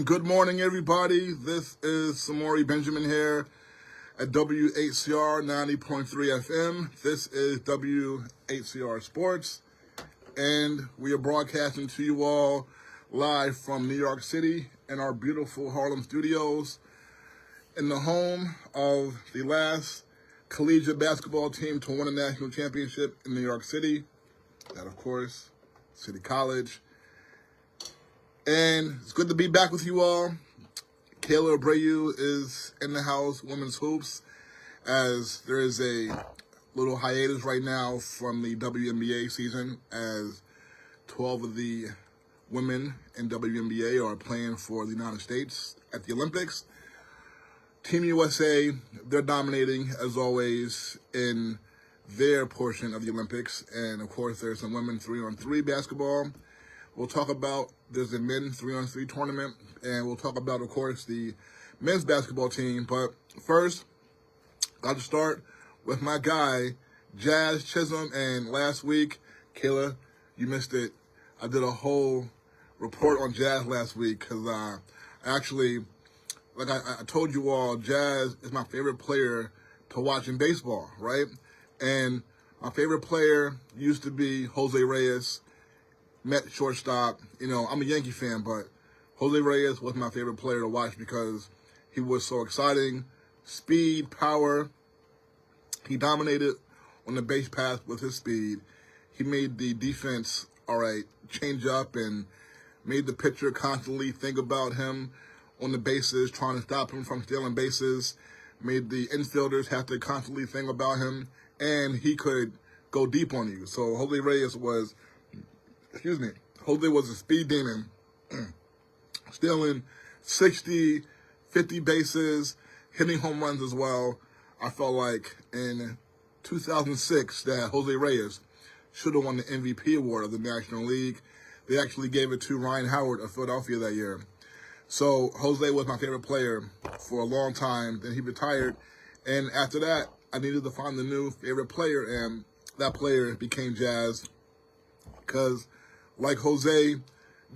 Good morning, everybody. This is Samori Benjamin here at WHCR 90.3 FM. This is WHCR Sports, and we are broadcasting to you all live from New York City in our beautiful Harlem studios, in the home of the last collegiate basketball team to win a national championship in New York City. That, of course, City College. And it's good to be back with you all. Kayla Abreu is in the house, women's hoops, as there is a little hiatus right now from the WNBA season, as 12 of the women in WNBA are playing for the United States at the Olympics. Team USA, they're dominating, as always, in their portion of the Olympics. And, of course, there's some women 3-on-3 basketball. We'll talk about, there's a men 3-on-3 tournament, and we'll talk about, of course, the men's basketball team. But first, got to start with my guy, Jazz Chisholm. And last week, Kayla, you missed it. I did a whole report on Jazz last week because actually, like I told you all, Jazz is my favorite player to watch in baseball, right? And my favorite player used to be Jose Reyes. Met shortstop. You know, I'm a Yankee fan, but Jose Reyes was my favorite player to watch because he was so exciting. Speed, power. He dominated on the base pass with his speed. He made the defense, change up and made the pitcher constantly think about him on the bases, trying to stop him from stealing bases. Made the infielders have to constantly think about him, and he could go deep on you. So Jose Reyes was... Jose was a speed demon, stealing 60, 50 bases, hitting home runs as well. I felt like in 2006 that Jose Reyes should have won the MVP award of the National League. They actually gave it to Ryan Howard of Philadelphia that year. So Jose was my favorite player for a long time. Then he retired. And after that, I needed to find the new favorite player, and that player became Jazz. Because like Jose,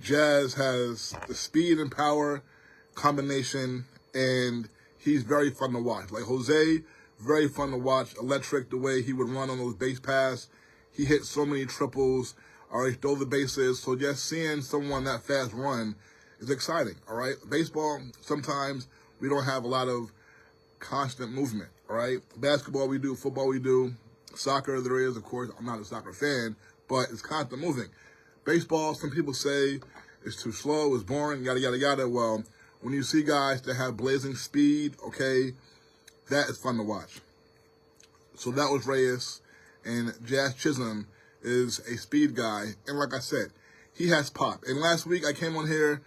Jazz has the speed and power combination, and he's very fun to watch. Like Jose, very fun to watch. Electric, the way he would run on those base pass. He hit so many triples, stole the bases. So just seeing someone that fast run is exciting, all right? Baseball, sometimes we don't have a lot of constant movement, all right? Basketball we do, football we do, soccer there is, of course. I'm not a soccer fan, but it's constant moving. Baseball, some people say it's too slow, it's boring, yada, yada, yada. Well, when you see guys that have blazing speed, that is fun to watch. So that was Reyes, and Jazz Chisholm is a speed guy. And like I said, he has pop. And last week I came on here,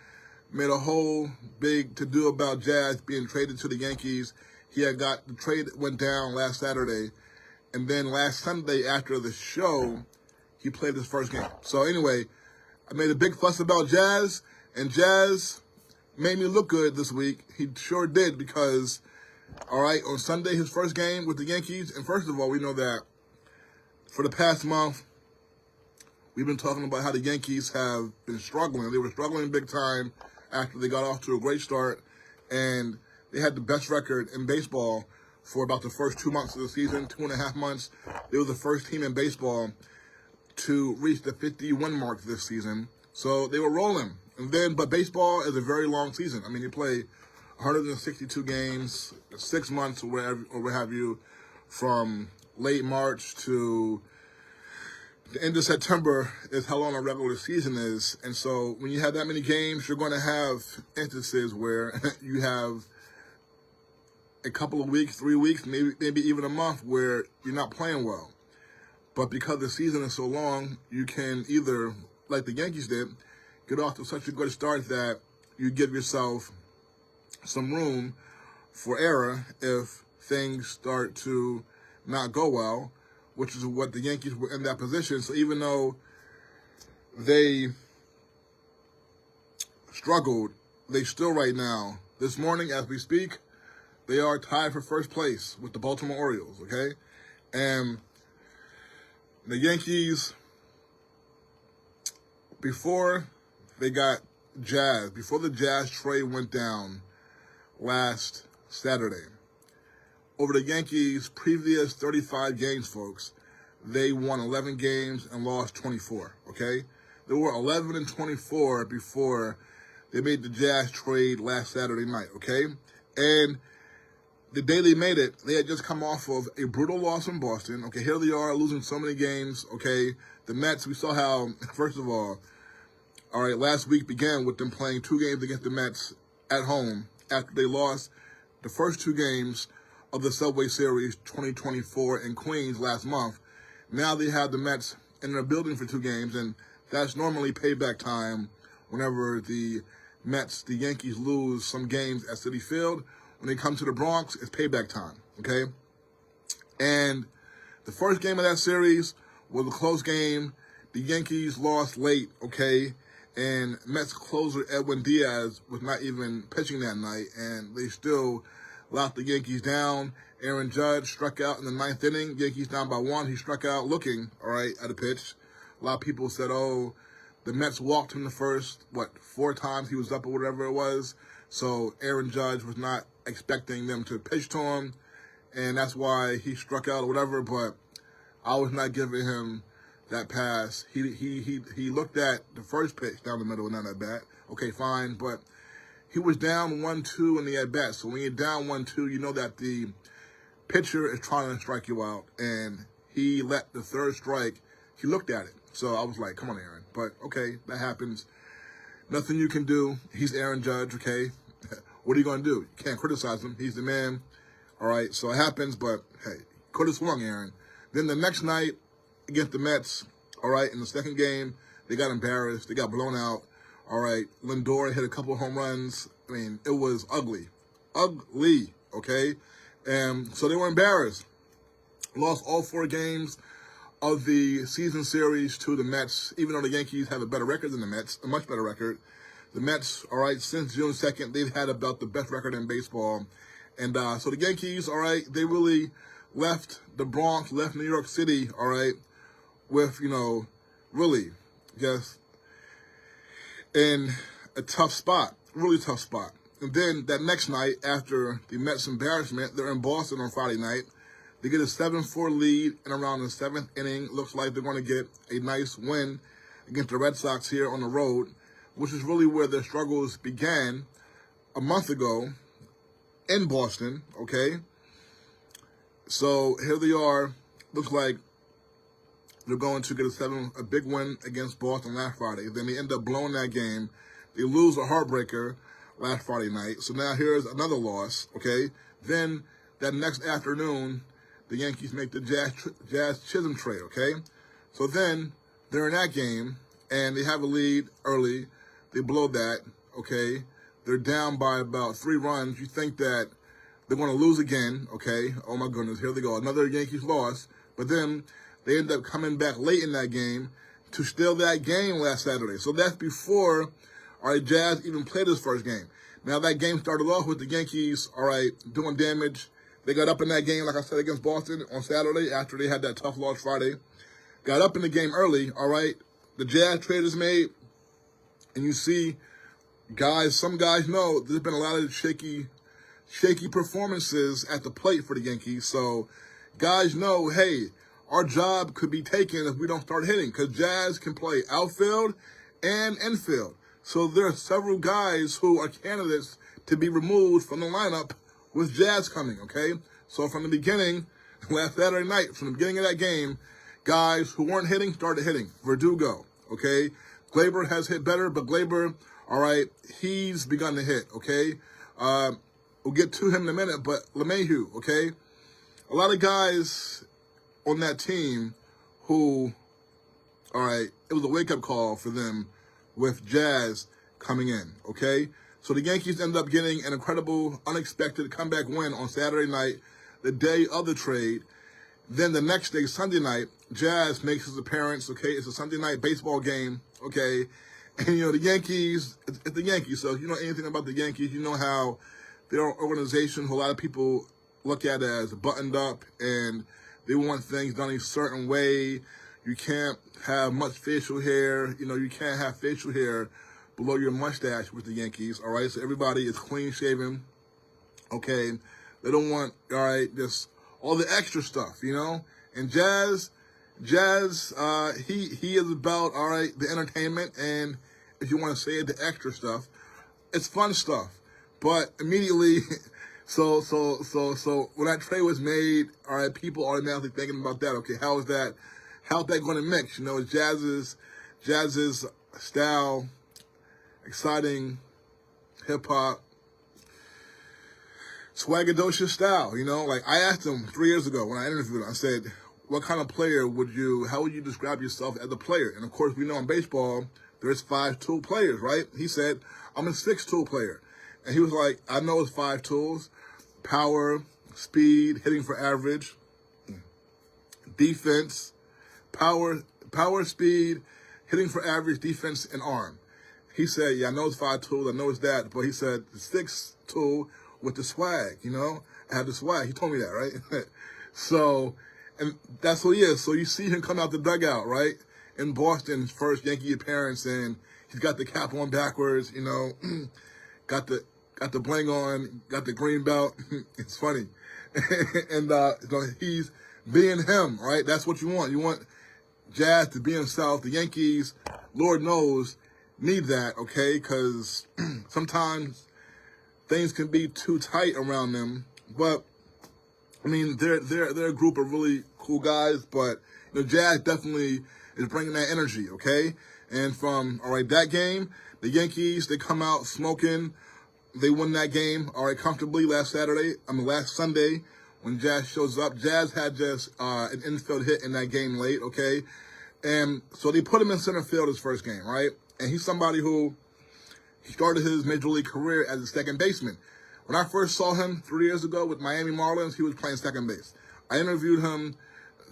made a whole big to-do about Jazz being traded to the Yankees. The trade went down last Saturday. And then last Sunday after the show, he played his first game. So anyway, I made a big fuss about Jazz, and Jazz made me look good this week. He sure did because, on Sunday, his first game with the Yankees, and first of all, we know that for the past month, we've been talking about how the Yankees have been struggling. They were struggling big time after they got off to a great start, and they had the best record in baseball for about the first 2 months of the season, 2.5 months. They were the first team in baseball to reach the 50-win mark this season. So they were rolling. But baseball is a very long season. I mean, you play 162 games, 6 months or what have you, from late March to the end of September is how long a regular season is. And so when you have that many games, you're going to have instances where you have a couple of weeks, 3 weeks, maybe even a month where you're not playing well. But because the season is so long, you can either, like the Yankees did, get off to such a good start that you give yourself some room for error if things start to not go well, which is what the Yankees were in that position. So even though they struggled, they still right now, this morning as we speak, they are tied for first place with the Baltimore Orioles, And the Yankees, before they got Jazz, before the Jazz trade went down last Saturday, over the Yankees' previous 35 games, folks, they won 11 games and lost 24, okay? They were 11-24 before they made the Jazz trade last Saturday night, okay? And the day they made it, they had just come off of a brutal loss in Boston. Okay, here they are losing so many games, okay? The Mets, we saw how, first of all right, last week began with them playing 2 games against the Mets at home after they lost the first 2 games of the Subway Series 2024 in Queens last month. Now they have the Mets in their building for 2 games, and that's normally payback time whenever the Yankees lose some games at Citi Field. When they come to the Bronx, it's payback time, okay? And the first game of that series was a close game. The Yankees lost late, okay? And Mets closer Edwin Diaz was not even pitching that night, and they still locked the Yankees down. Aaron Judge struck out in the 9th inning. Yankees down by 1. He struck out looking, all right, at a pitch. A lot of people said, oh, the Mets walked him the first, 4 times he was up or whatever it was. So Aaron Judge was not expecting them to pitch to him, and that's why he struck out or whatever, but I was not giving him that pass. He looked at the first pitch down the middle, not at bat. Okay, fine, but he was down 1-2 in the at bat. So when you're down 1-2, you know that the pitcher is trying to strike you out, and he let the third strike. He looked at it. So I was like, come on, Aaron. But okay, that happens. Nothing you can do. He's Aaron Judge, okay? What are you going to do? You can't criticize him. He's the man. All right, so it happens, but hey, could have swung, Aaron. Then the next night against the Mets, all right, in the second game, they got embarrassed. They got blown out. All right, Lindor hit a couple home runs. I mean, it was ugly. Ugly, okay? And so they were embarrassed. Lost all 4 games of the season series to the Mets, even though the Yankees have a better record than the Mets, a much better record. The Mets, all right, since June 2nd, they've had about the best record in baseball. And so the Yankees, all right, they really left the Bronx, left New York City, all right, with, really just in a tough spot, really tough spot. And then that next night, after the Mets' embarrassment, they're in Boston on Friday night. They get a 7-4 lead, and around the 7th inning, looks like they're going to get a nice win against the Red Sox here on the road, which is really where their struggles began a month ago in Boston, okay? So here they are. Looks like they're going to get a big win against Boston last Friday. Then they end up blowing that game. They lose a heartbreaker last Friday night. So now here's another loss, okay? Then that next afternoon, the Yankees make the Jazz Chisholm trade, okay? So then they're in that game, and they have a lead early. They blow that, okay? They're down by about 3 runs. You think that they're going to lose again, okay? Oh, my goodness, here they go. Another Yankees loss. But then they end up coming back late in that game to steal that game last Saturday. So that's before, all right, Jazz even played his first game. Now, that game started off with the Yankees, all right, doing damage. They got up in that game, like I said, against Boston on Saturday after they had that tough loss Friday. Got up in the game early, all right? The Jazz trade is made. And you see, some guys know there's been a lot of shaky performances at the plate for the Yankees. So guys know, hey, our job could be taken if we don't start hitting, because Jazz can play outfield and infield. So there are several guys who are candidates to be removed from the lineup with Jazz coming, okay? So from the beginning, last Saturday night, from the beginning of that game, guys who weren't hitting started hitting. Verdugo, okay? Glaber has hit better, but Glaber, all right, he's begun to hit, okay? We'll get to him in a minute, but LeMahieu, okay? A lot of guys on that team who, all right, it was a wake-up call for them with Jazz coming in, okay? So the Yankees end up getting an incredible, unexpected comeback win on Saturday night, the day of the trade. Then the next day, Sunday night, Jazz makes his appearance, okay? It's a Sunday night baseball game, okay? And, the Yankees, it's the Yankees. So if you know anything about the Yankees, you know how they're an organization who a lot of people look at as buttoned up, and they want things done a certain way. You can't have much facial hair. You can't have facial hair below your mustache with the Yankees, all right? So everybody is clean shaven, okay? They don't want, all right, just all the extra stuff, you know? And Jazz, he is about, all right, the entertainment, and if you want to say it, the extra stuff. It's fun stuff. But immediately, so when that trade was made, all right, people automatically thinking about that. Okay, how's that going to mix? You know, Jazz's style, exciting hip hop, swaggadocious style. You know, like I asked him 3 years ago when I interviewed him, I said, what kind of player how would you describe yourself as a player? And of course, we know in baseball, there's 5 tool players, right? He said, I'm a 6 tool player. And he was like, I know it's 5 tools: power, speed, hitting for average, defense, power, speed, hitting for average, defense, and arm. He said, yeah, I know it's 5 tools, I know it's that, but he said the 6th tool with the swag, you know? I have the swag. He told me that, right? So, and that's what he is. So you see him come out the dugout, right? In Boston's first Yankee appearance, and he's got the cap on backwards, you know, got the bling on, got the green belt. It's funny. And he's being him, right? That's what you want. You want Jazz to be himself. The Yankees, Lord knows, need that, okay? Because sometimes things can be too tight around them. But, I mean, they're a group of really cool guys. But, you know, Jazz definitely is bringing that energy, okay? And from, all right, that game, the Yankees, they come out smoking. They won that game, all right, comfortably last Sunday when Jazz shows up. Jazz had just an infield hit in that game late, okay? And so they put him in center field his first game, right? And he's somebody who he started his major league career as a second baseman. When I first saw him 3 years ago with Miami Marlins, he was playing second base. I interviewed him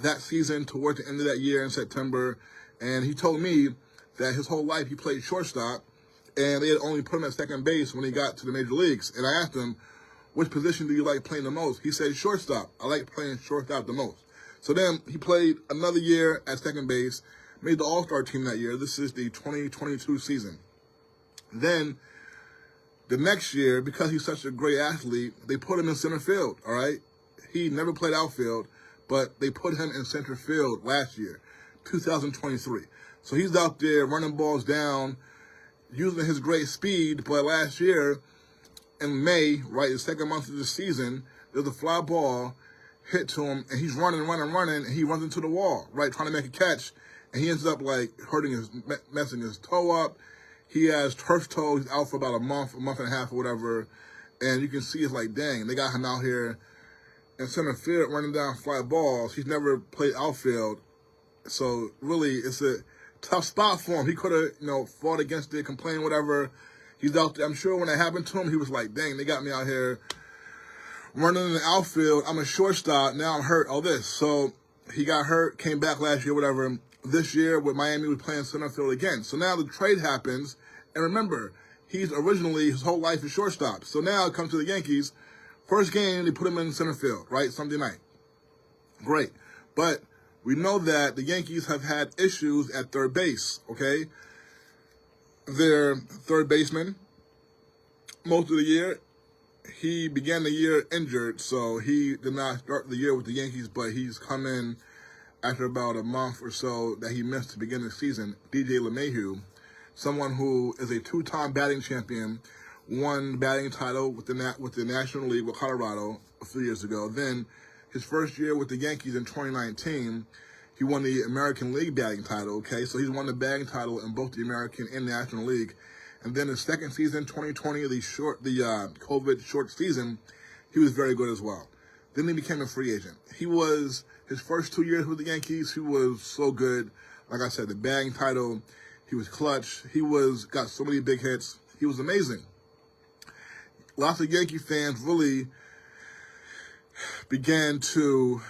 that season towards the end of that year in September, and he told me that his whole life he played shortstop, and they had only put him at second base when he got to the major leagues. And I asked him, which position do you like playing the most? He said, shortstop. I like playing shortstop the most. So then he played another year at second base, made the All-Star team that year. This is the 2022 season. Then the next year, because he's such a great athlete, they put him in center field, all right? He never played outfield, but they put him in center field last year, 2023. So he's out there running balls down, using his great speed. But last year, in May, right, the second month of the season, there's a fly ball hit to him, and he's running, and he runs into the wall, right, trying to make a catch, and he ends up, like, messing his toe up. He has turf toe. He's out for about a month and a half or whatever, and you can see it's like, dang, they got him out here in center field running down fly balls. He's never played outfield, so really it's a tough spot for him. He could have, you know, fought against it, complained, whatever. He's out there. I'm sure when it happened to him, he was like, dang, they got me out here running in the outfield. I'm a shortstop. Now I'm hurt. All this. So he got hurt, came back last year, whatever. This year with Miami, we're playing center field again. So now the trade happens. And remember, he's originally, his whole life is shortstop. So now it comes to the Yankees. First game, they put him in center field, right? Sunday night. Great. But we know that the Yankees have had issues at third base, okay? Their third baseman, most of the year, he began the year injured, so he did not start the year with the Yankees, but he's come in after about a month or so that he missed to begin the season. DJ LeMahieu, someone who is a 2-time batting champion, won batting title with the National League with Colorado a few years ago. Then his first year with the Yankees in 2019, he won the American League batting title, okay? So he's won the batting title in both the American and National League. And then his second season, 2020, the COVID short season, he was very good as well. Then he became a free agent. His first 2 years with the Yankees, he was so good. Like I said, the batting title, he was clutch. He got so many big hits. He was amazing. Lots of Yankee fans really began to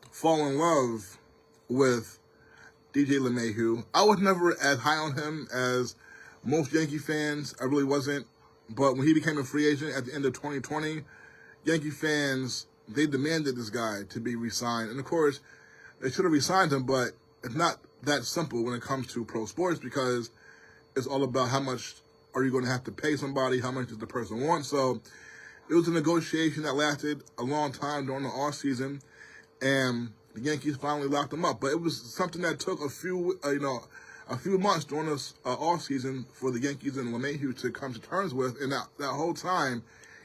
fall in love with DJ LeMahieu. I was never as high on him as most Yankee fans. I really wasn't. But when he became a free agent at the end of 2020, Yankee fans, they demanded this guy to be re-signed. And, of course, they should have re-signed him, but it's not that simple when it comes to pro sports because it's all about how much are you going to have to pay somebody, how much does the person want. So it was a negotiation that lasted a long time during the off season, and the Yankees finally locked him up. But it was something that took a few months during this off season for the Yankees and LeMahieu to come to terms with. And that whole time,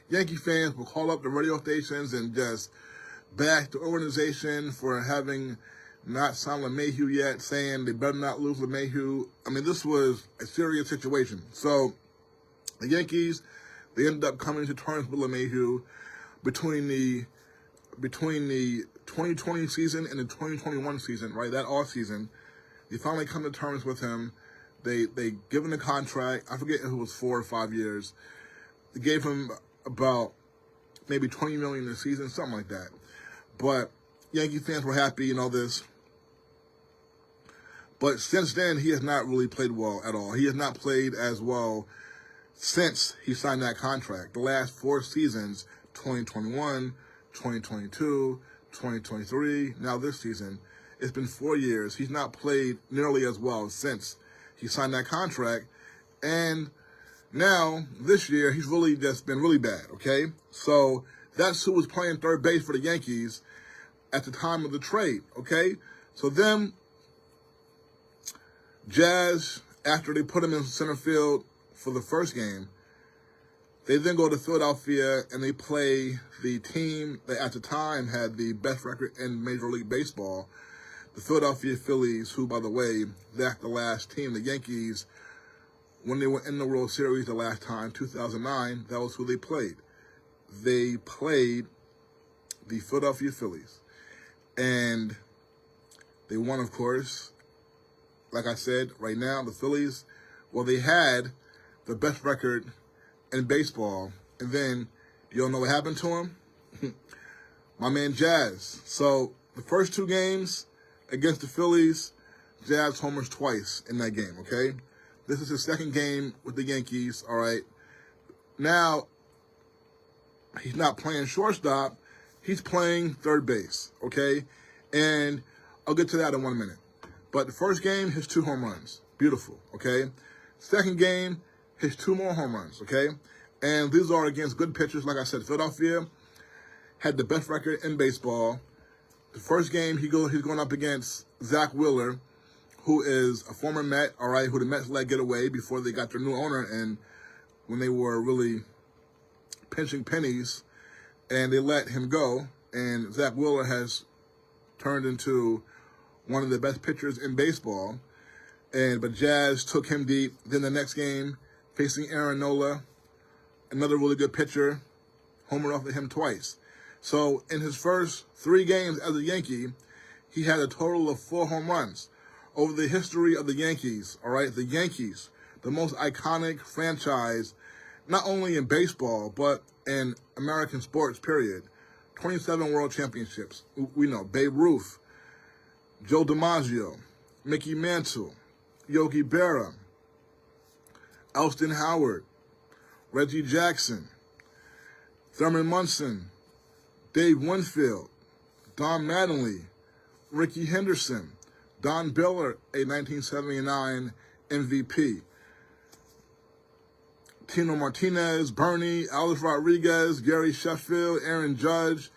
Yankee fans will call up the radio stations and just back the organization for having not signed LeMahieu yet, saying they better not lose LeMahieu. I mean, this was a serious situation. So the Yankees, they ended up coming to terms with LeMahieu between the 2020 season and the 2021 season, right? That off season, they finally come to terms with him. They give him a contract. I forget if it was 4 or 5 years. They gave him about maybe $20 million a season, something like that. But Yankee fans were happy and all this. But since then, he has not really played well at all. He has not played as well since he signed that contract. The last 4 seasons, 2021, 2022, 2023, now this season, it's been 4 years. He's not played nearly as well since he signed that contract. And now, this year, he's really just been really bad, okay? So that's who was playing third base for the Yankees at the time of the trade, okay? So then, Jazz, after they put him in center field for the first game, they then go to Philadelphia and they play the team that at the time had the best record in Major League Baseball, the Philadelphia Phillies, who, by the way, that's the last team, the Yankees, when they were in the World Series the last time, 2009, that was who they played. They played the Philadelphia Phillies. And they won, of course. Like I said, right now, the Phillies, well, they had the best record in baseball. And then, you don't know what happened to him? My man Jazz. So, the first 2 games against the Phillies, Jazz homers twice in that game, okay? This is his second game with the Yankees, all right? Now, he's not playing shortstop. He's playing third base, okay? And I'll get to that in 1 minute. But the first game, his 2 home runs. Beautiful, okay? Second game, his 2 more home runs, okay? And these are against good pitchers. Like I said, Philadelphia had the best record in baseball. The first game, he's going up against Zach Wheeler, who is a former Met, all right, who the Mets let get away before they got their new owner, and when they were really pinching pennies, and they let him go. And Zach Wheeler has turned into one of the best pitchers in baseball. But Jazz took him deep. Then the next game, facing Aaron Nola, another really good pitcher, homered off of him twice. So in his first 3 games as a Yankee, he had a total of 4 home runs. Over the history of the Yankees, all right, the Yankees, the most iconic franchise, not only in baseball, but in American sports, period. 27 world championships. We know Babe Ruth, Joe DiMaggio, Mickey Mantle, Yogi Berra, Elston Howard, Reggie Jackson, Thurman Munson, Dave Winfield, Don Mattingly, Rickey Henderson, Don Biller, a 1979 MVP, Tino Martinez, Bernie, Alex Rodriguez, Gary Sheffield, Aaron Judge,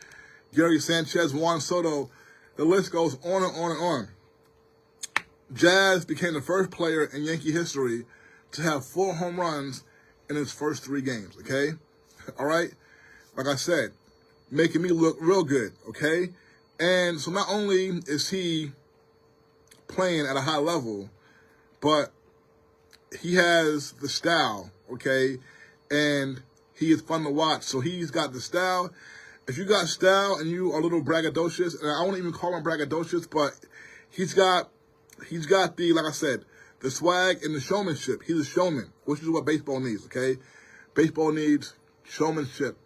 Gary Sanchez, Juan Soto. The list goes on and on and on. Jazz became the first player in Yankee history to have 4 home runs in his first 3 games, okay? All right? Like I said, making me look real good, okay? And so not only is he playing at a high level, but he has the style, okay? And he is fun to watch. So he's got the style. If you got style and you are a little braggadocious, and I won't even call him braggadocious, but he's got the, like I said, the swag and the showmanship. He's a showman, which is what baseball needs, okay? Baseball needs showmanship.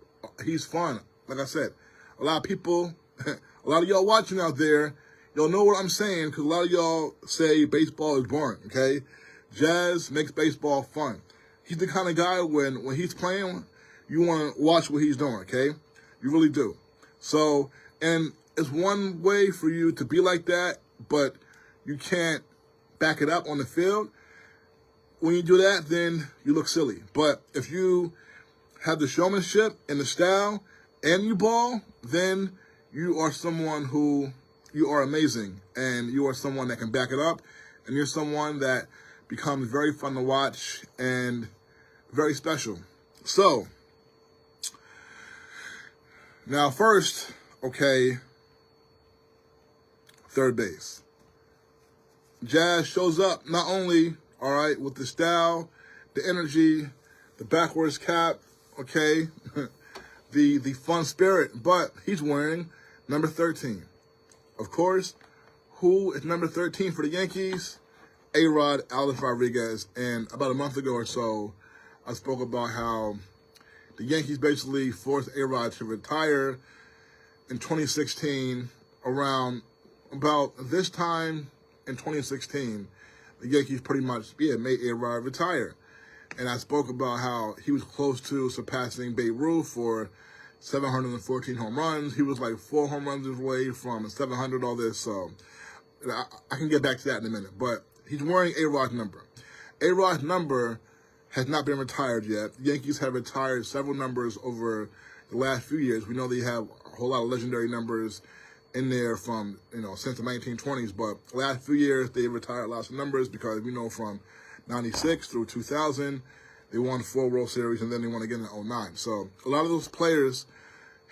He's fun. Like I said, a lot of people, a lot of y'all watching out there, y'all know what I'm saying, because a lot of y'all say baseball is boring, okay? Jazz makes baseball fun. He's the kind of guy when he's playing, you want to watch what he's doing, okay? You really do. So, and it's one way for you to be like that, but you can't back it up on the field. when you do that, then you look silly. But if you have the showmanship and the style and you ball, then you are someone who, you are amazing. And you are someone that can back it up. And you're someone that becomes very fun to watch and very special. So, now first, okay, third base. Jazz shows up not only, all right, with the style, the energy, the backwards cap, okay, the fun spirit, but he's wearing number 13. Of course, who is number 13 for the Yankees? ARod, Rodriquez. And about a month ago or so, I spoke about how the Yankees basically forced ARod to retire in 2016. Around about this time in 2016, the Yankees pretty much, made ARod retire. And I spoke about how he was close to surpassing Babe Ruth for 714 home runs. He was like 4 home runs away from 700, all this. So I can get back to that in a minute. But he's wearing ARod's number. ARod's number has not been retired yet. The Yankees have retired several numbers over the last few years. We know they have a whole lot of legendary numbers in there from, since the 1920s. But the last few years, they retired lots of numbers because we know from 96 through 2000, they won 4 World Series, and then they won again in 09. So a lot of those players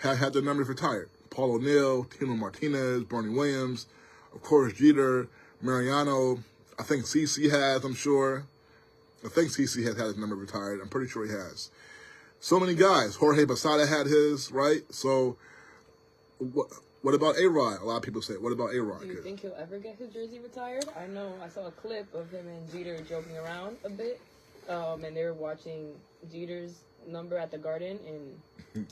have had their numbers retired. Paul O'Neill, Tino Martinez, Bernie Williams, of course, Jeter, Mariano. I think CC has, I'm sure. I think CC has had his number retired. I'm pretty sure he has. So many guys. Jorge Posada had his, right? So what about ARod? A lot of people say, what about ARod? Do you think he'll ever get his jersey retired? I know I saw a clip of him and Jeter joking around a bit, and they were watching Jeter's number at the Garden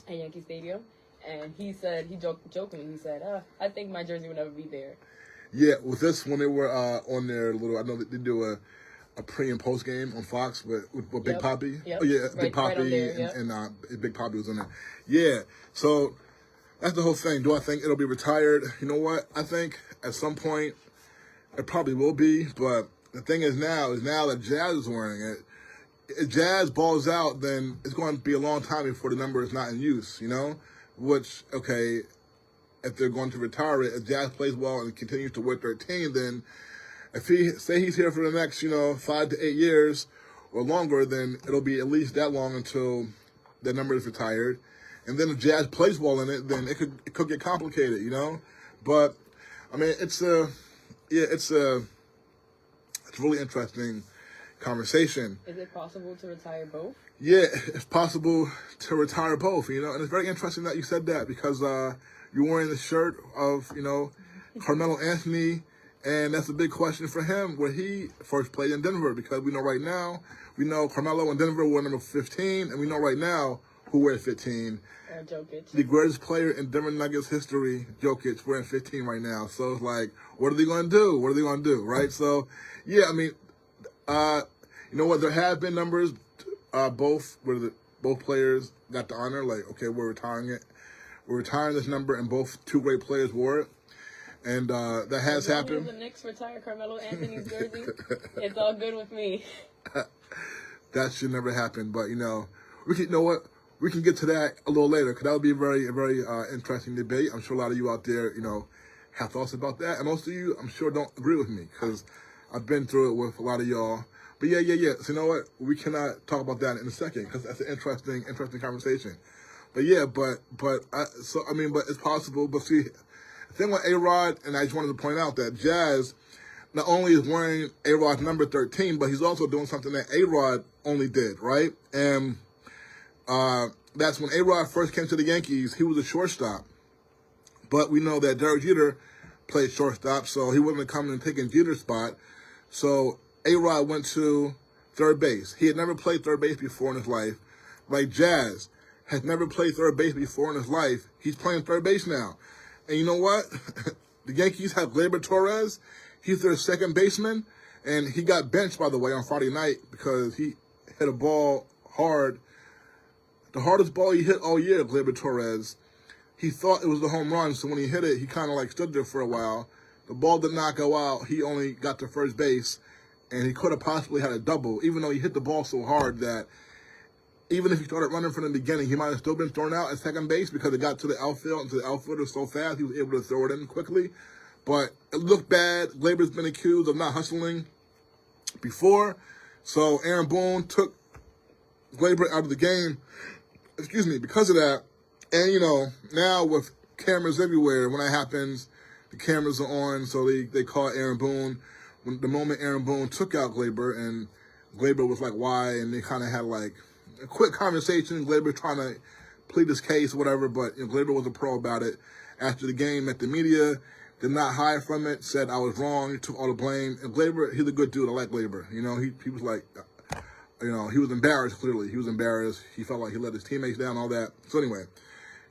at Yankee Stadium, and he said, jokingly, he said, I think my jersey will never be there. Yeah, with this, when they were on their little, I know that they do a pre and post game on Fox with Big Papi. Yep. Oh yeah, right, Big Papi right on there, and Big Papi was in there. Yeah, so that's the whole thing. Do I think it'll be retired? You know what? I think at some point it probably will be. But the thing is now that Jazz is wearing it. If Jazz balls out, then it's going to be a long time before the number is not in use. Which, okay, if they're going to retire it, if Jazz plays well and continues to wear 13, then if he's here for the next 5 to 8 years or longer, then it'll be at least that long until that number is retired. And then if Jazz plays well in it, then it could get complicated, But I mean, it's a really interesting conversation. Is it possible to retire both? Yeah, it's possible to retire both, And it's very interesting that you said that because you're wearing the shirt of Carmelo Anthony, and that's a big question for him where he first played in Denver because we know Carmelo in Denver wore number 15, and we know right now who wears 15. Jokic. The greatest player in Denver Nuggets history, Jokic, wearing 15 right now. So it's like, what are they going to do? What are they going to do, right? So, yeah, I mean, you know what? There have been numbers, both players got the honor. Like, okay, we're retiring it. We're retiring this number, and both two great players wore it. And that has happened. If the Knicks retire Carmelo Anthony's jersey, it's all good with me. That should never happen. But, we can get to that a little later because that would be a very interesting debate. I'm sure a lot of you out there, have thoughts about that. And most of you, I'm sure, don't agree with me because I've been through it with a lot of y'all. But yeah. So you know what? We cannot talk about that in a second because that's an interesting conversation. But yeah, but it's possible. But see, the thing with ARod, and I just wanted to point out that Jazz not only is wearing ARod's number 13, but he's also doing something that ARod only did, right? And that's when ARod first came to the Yankees, he was a shortstop. But we know that Derek Jeter played shortstop, so he wasn't coming and taking Jeter's spot. So ARod went to third base. He had never played third base before in his life. Like Jazz has never played third base before in his life. He's playing third base now. And you know what? The Yankees have Gleyber Torres. He's their second baseman. And he got benched, by the way, on Friday night because he hit a ball hard. The hardest ball he hit all year, Gleyber Torres. He thought it was the home run, so when he hit it, he kind of stood there for a while. The ball did not go out. He only got to first base, and he could have possibly had a double, even though he hit the ball so hard that even if he started running from the beginning, he might have still been thrown out at second base because it got to the outfield and to the outfielder so fast he was able to throw it in quickly. But it looked bad. Gleyber's been accused of not hustling before. So Aaron Boone took Gleyber out of the game, because of that. And, you know, now with cameras everywhere, when that happens, the cameras are on, so they call Aaron Boone. When the moment Aaron Boone took out Gleyber, and Gleyber was like, why? And they kind of had like a quick conversation. Gleyber trying to plead his case, whatever, but you know, Gleyber was a pro about it. After the game, met the media, did not hide from it, said I was wrong, took all the blame. And Gleyber, he's a good dude. I like Gleyber. You know, he was like, you know, he was embarrassed, clearly. He was embarrassed. He felt like he let his teammates down, all that. So anyway,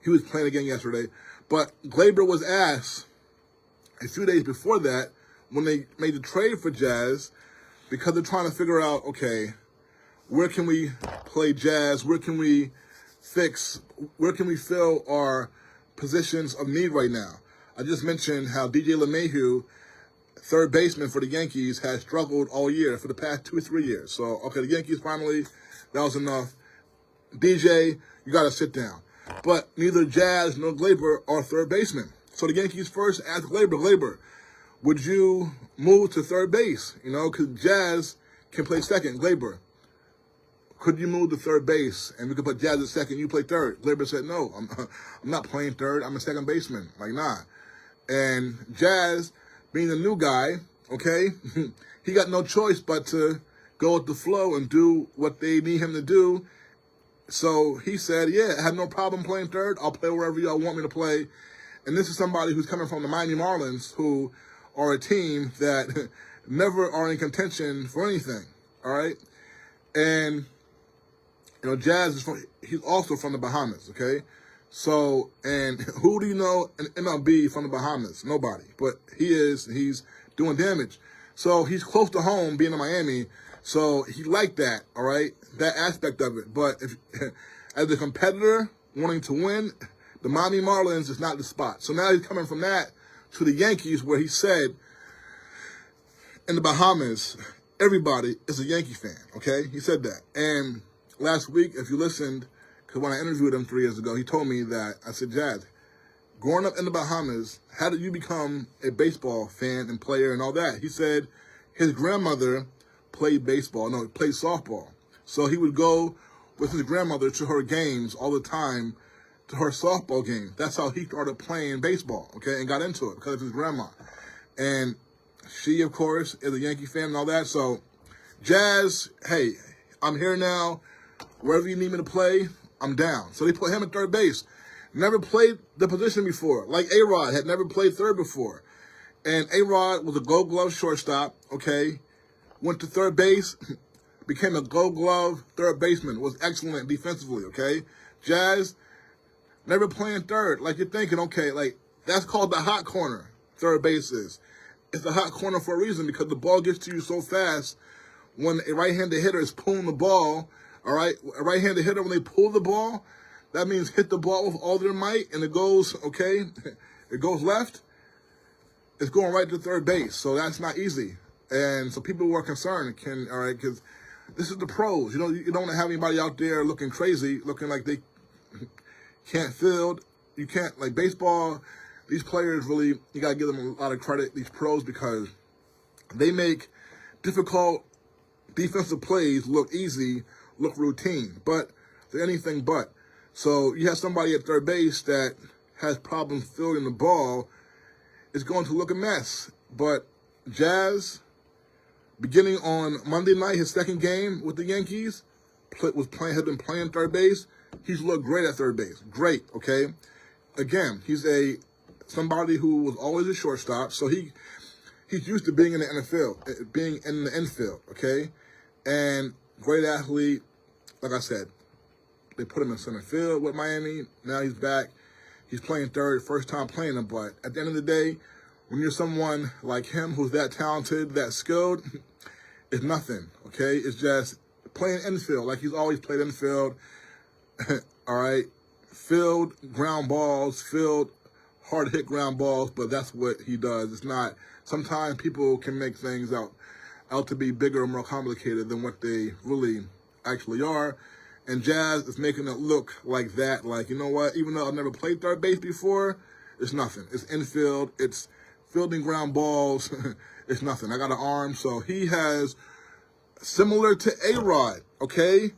he was playing again yesterday. But Gleyber was asked a few days before that, when they made the trade for Jazz, because they're trying to figure out, okay, where can we play Jazz? Where can we fill our positions of need right now? I just mentioned how DJ LeMahieu, third baseman for the Yankees, has struggled all year for the past 2 or 3 years. So, okay, the Yankees finally, that was enough. DJ, you got to sit down. But neither Jazz nor Gleyber are third basemen. So the Yankees first asked Gleyber, would you move to third base? You know, because Jazz can play second. Gleyber, could you move to third base and we could put Jazz at second, you play third? Gleyber said, no, I'm not playing third. I'm a second baseman. Like, nah. And Jazz, being the new guy, okay, he got no choice but to go with the flow and do what they need him to do. So he said, yeah, I have no problem playing third. I'll play wherever y'all want me to play. And this is somebody who's coming from the Miami Marlins, who are a team that never are in contention for anything, all right? And, you know, Jazz he's also from the Bahamas, okay? So, and who do you know in MLB from the Bahamas? Nobody. But he's doing damage. So he's close to home, being in Miami, so he liked that, all right? That aspect of it. But if, as a competitor wanting to win, the Miami Marlins is not the spot. So now he's coming from that to the Yankees, where he said, in the Bahamas, everybody is a Yankee fan, okay? He said that. And last week, if you listened, because when I interviewed him 3 years ago, he told me that, I said, Jazz, growing up in the Bahamas, how did you become a baseball fan and player and all that? He said his grandmother played softball. So he would go with his grandmother to her games all the time, to her softball game. That's how he started playing baseball, okay, and got into it because of his grandma. And she, of course, is a Yankee fan and all that. So, Jazz, hey, I'm here now. Wherever you need me to play, I'm down. So they put him at third base. Never played the position before. Like ARod had never played third before. And ARod was a Gold Glove shortstop, okay, went to third base, became a Gold Glove third baseman, was excellent defensively, okay? Jazz, never playing third. Like, you're thinking, okay, like, that's called the hot corner, third base is. It's a hot corner for a reason, because the ball gets to you so fast. When a right-handed hitter is pulling the ball, all right, a right-handed hitter, when they pull the ball, that means hit the ball with all their might, and it goes, okay, it goes left, it's going right to third base. So that's not easy. And so people were concerned, all right, because this is the pros. You know, you don't have anybody out there looking crazy, looking like they can't field. You can't, like baseball, these players really, you got to give them a lot of credit, these pros, because they make difficult defensive plays look easy, look routine, but they're anything but. So you have somebody at third base that has problems fielding the ball, it's going to look a mess. But Jazz, beginning on Monday night, his second game with the Yankees, had been playing third base. He's looked great at third base. Great, okay? Again, he's somebody who was always a shortstop, so he's used to being in the NFL, being in the infield, okay? And great athlete. Like I said, they put him in center field with Miami. Now he's back. He's playing third, first time playing him. But at the end of the day, when you're someone like him who's that talented, that skilled, it's nothing, okay? It's just playing infield like he's always played infield. All right, filled ground balls, filled hard hit ground balls, but that's what he does. It's not. Sometimes people can make things out out to be bigger and more complicated than what they really actually are. And Jazz is making it look like that. Like, you know what? Even though I've never played third base before, it's nothing. It's infield. It's fielding ground balls. It's nothing. I got an arm. So he has, similar to ARod, okay,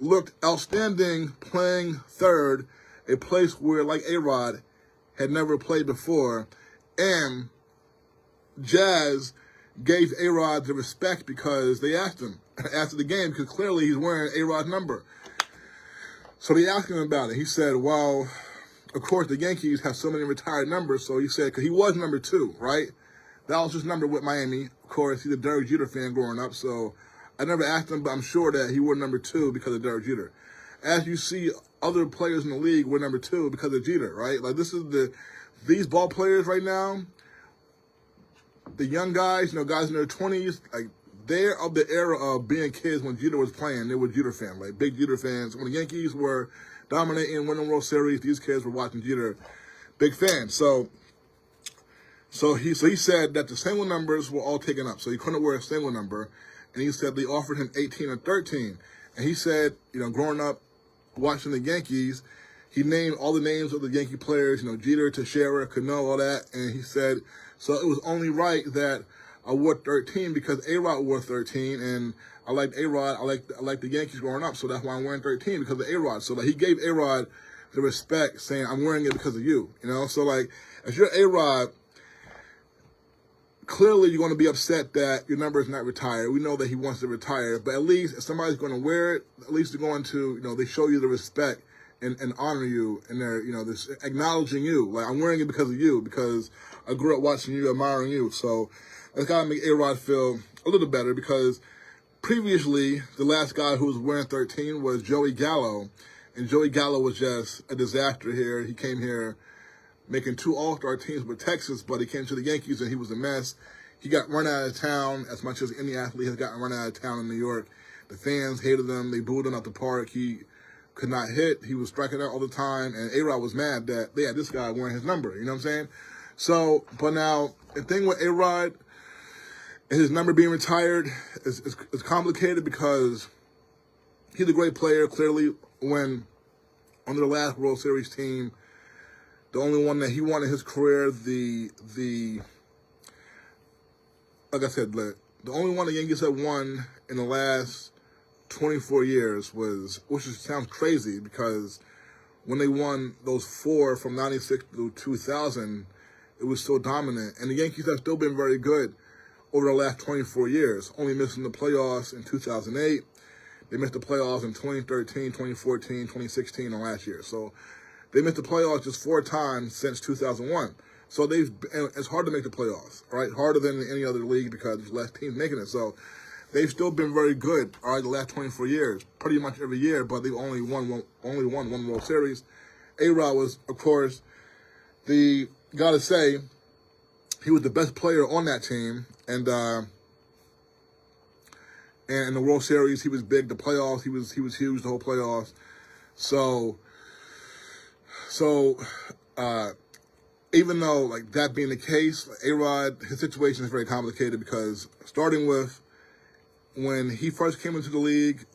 looked outstanding playing third, a place where, like ARod, had never played before. And Jazz gave ARod the respect because they asked him after the game, because clearly he's wearing ARod's number. So they asked him about it. He said, well, of course, the Yankees have so many retired numbers. So he said, because he was number 2, right? That was his number with Miami. Of course, he's a Derek Jeter fan growing up. So I never asked him, but I'm sure that he wore number 2 because of Derek Jeter. As you see, other players in the league were number 2 because of Jeter, right? Like, these ball players right now, the young guys, guys in their 20s, like, they're of the era of being kids when Jeter was playing. They were Jeter fans, like big Jeter fans. When the Yankees were dominating, winning World Series, these kids were watching Jeter, big fans. So he said that the single numbers were all taken up, so he couldn't wear a single number. And he said they offered him 18 or 13. And he said, growing up watching the Yankees, he named all the names of the Yankee players, Jeter, Teixeira, Cano, all that. And he said, so it was only right that I wore 13 because ARod wore 13, and I liked ARod. I liked the Yankees growing up, so that's why I'm wearing 13, because of ARod. So, like, he gave ARod the respect, saying, I'm wearing it because of you, So, like, if you're ARod, clearly you're going to be upset that your number is not retired. We know that he wants to retire, but at least if somebody's going to wear it, at least they're going to, they show you the respect and honor you, and they're, this acknowledging you. Like, I'm wearing it because of you, because I grew up watching you, admiring you. So that's got to make ARod feel a little better, because previously the last guy who was wearing 13 was Joey Gallo, and Joey Gallo was just a disaster here. He came here making 2 All-Star teams with Texas, but he came to the Yankees and he was a mess. He got run out of town as much as any athlete has gotten run out of town in New York. The fans hated him. They booed him out the park. He could not hit. He was striking out all the time, and ARod was mad that they had this guy wearing his number. You know what I'm saying? So, but now, the thing with ARod and his number being retired is complicated, because he's a great player. Clearly, when on their last World Series team, the only one that he won in his career, like I said, the only one the Yankees have won in the last 24 years was, which sounds crazy, because when they won those 4 from 96 to 2000, it was so dominant. And the Yankees have still been very good over the last 24 years, only missing the playoffs in 2008. They missed the playoffs in 2013, 2014, 2016, and last year. So they missed the playoffs just 4 times since 2001. So it's hard to make the playoffs, right? Harder than any other league, because there's less teams making it. So they've still been very good, all right, the last 24 years, pretty much every year, but they've only won one World Series. ARod was, of course, gotta say, he was the best player on that team, and in the World Series, he was big. The playoffs, he was huge the whole playoffs. So even though, like, that being the case, ARod, his situation is very complicated, because starting with when he first came into the league,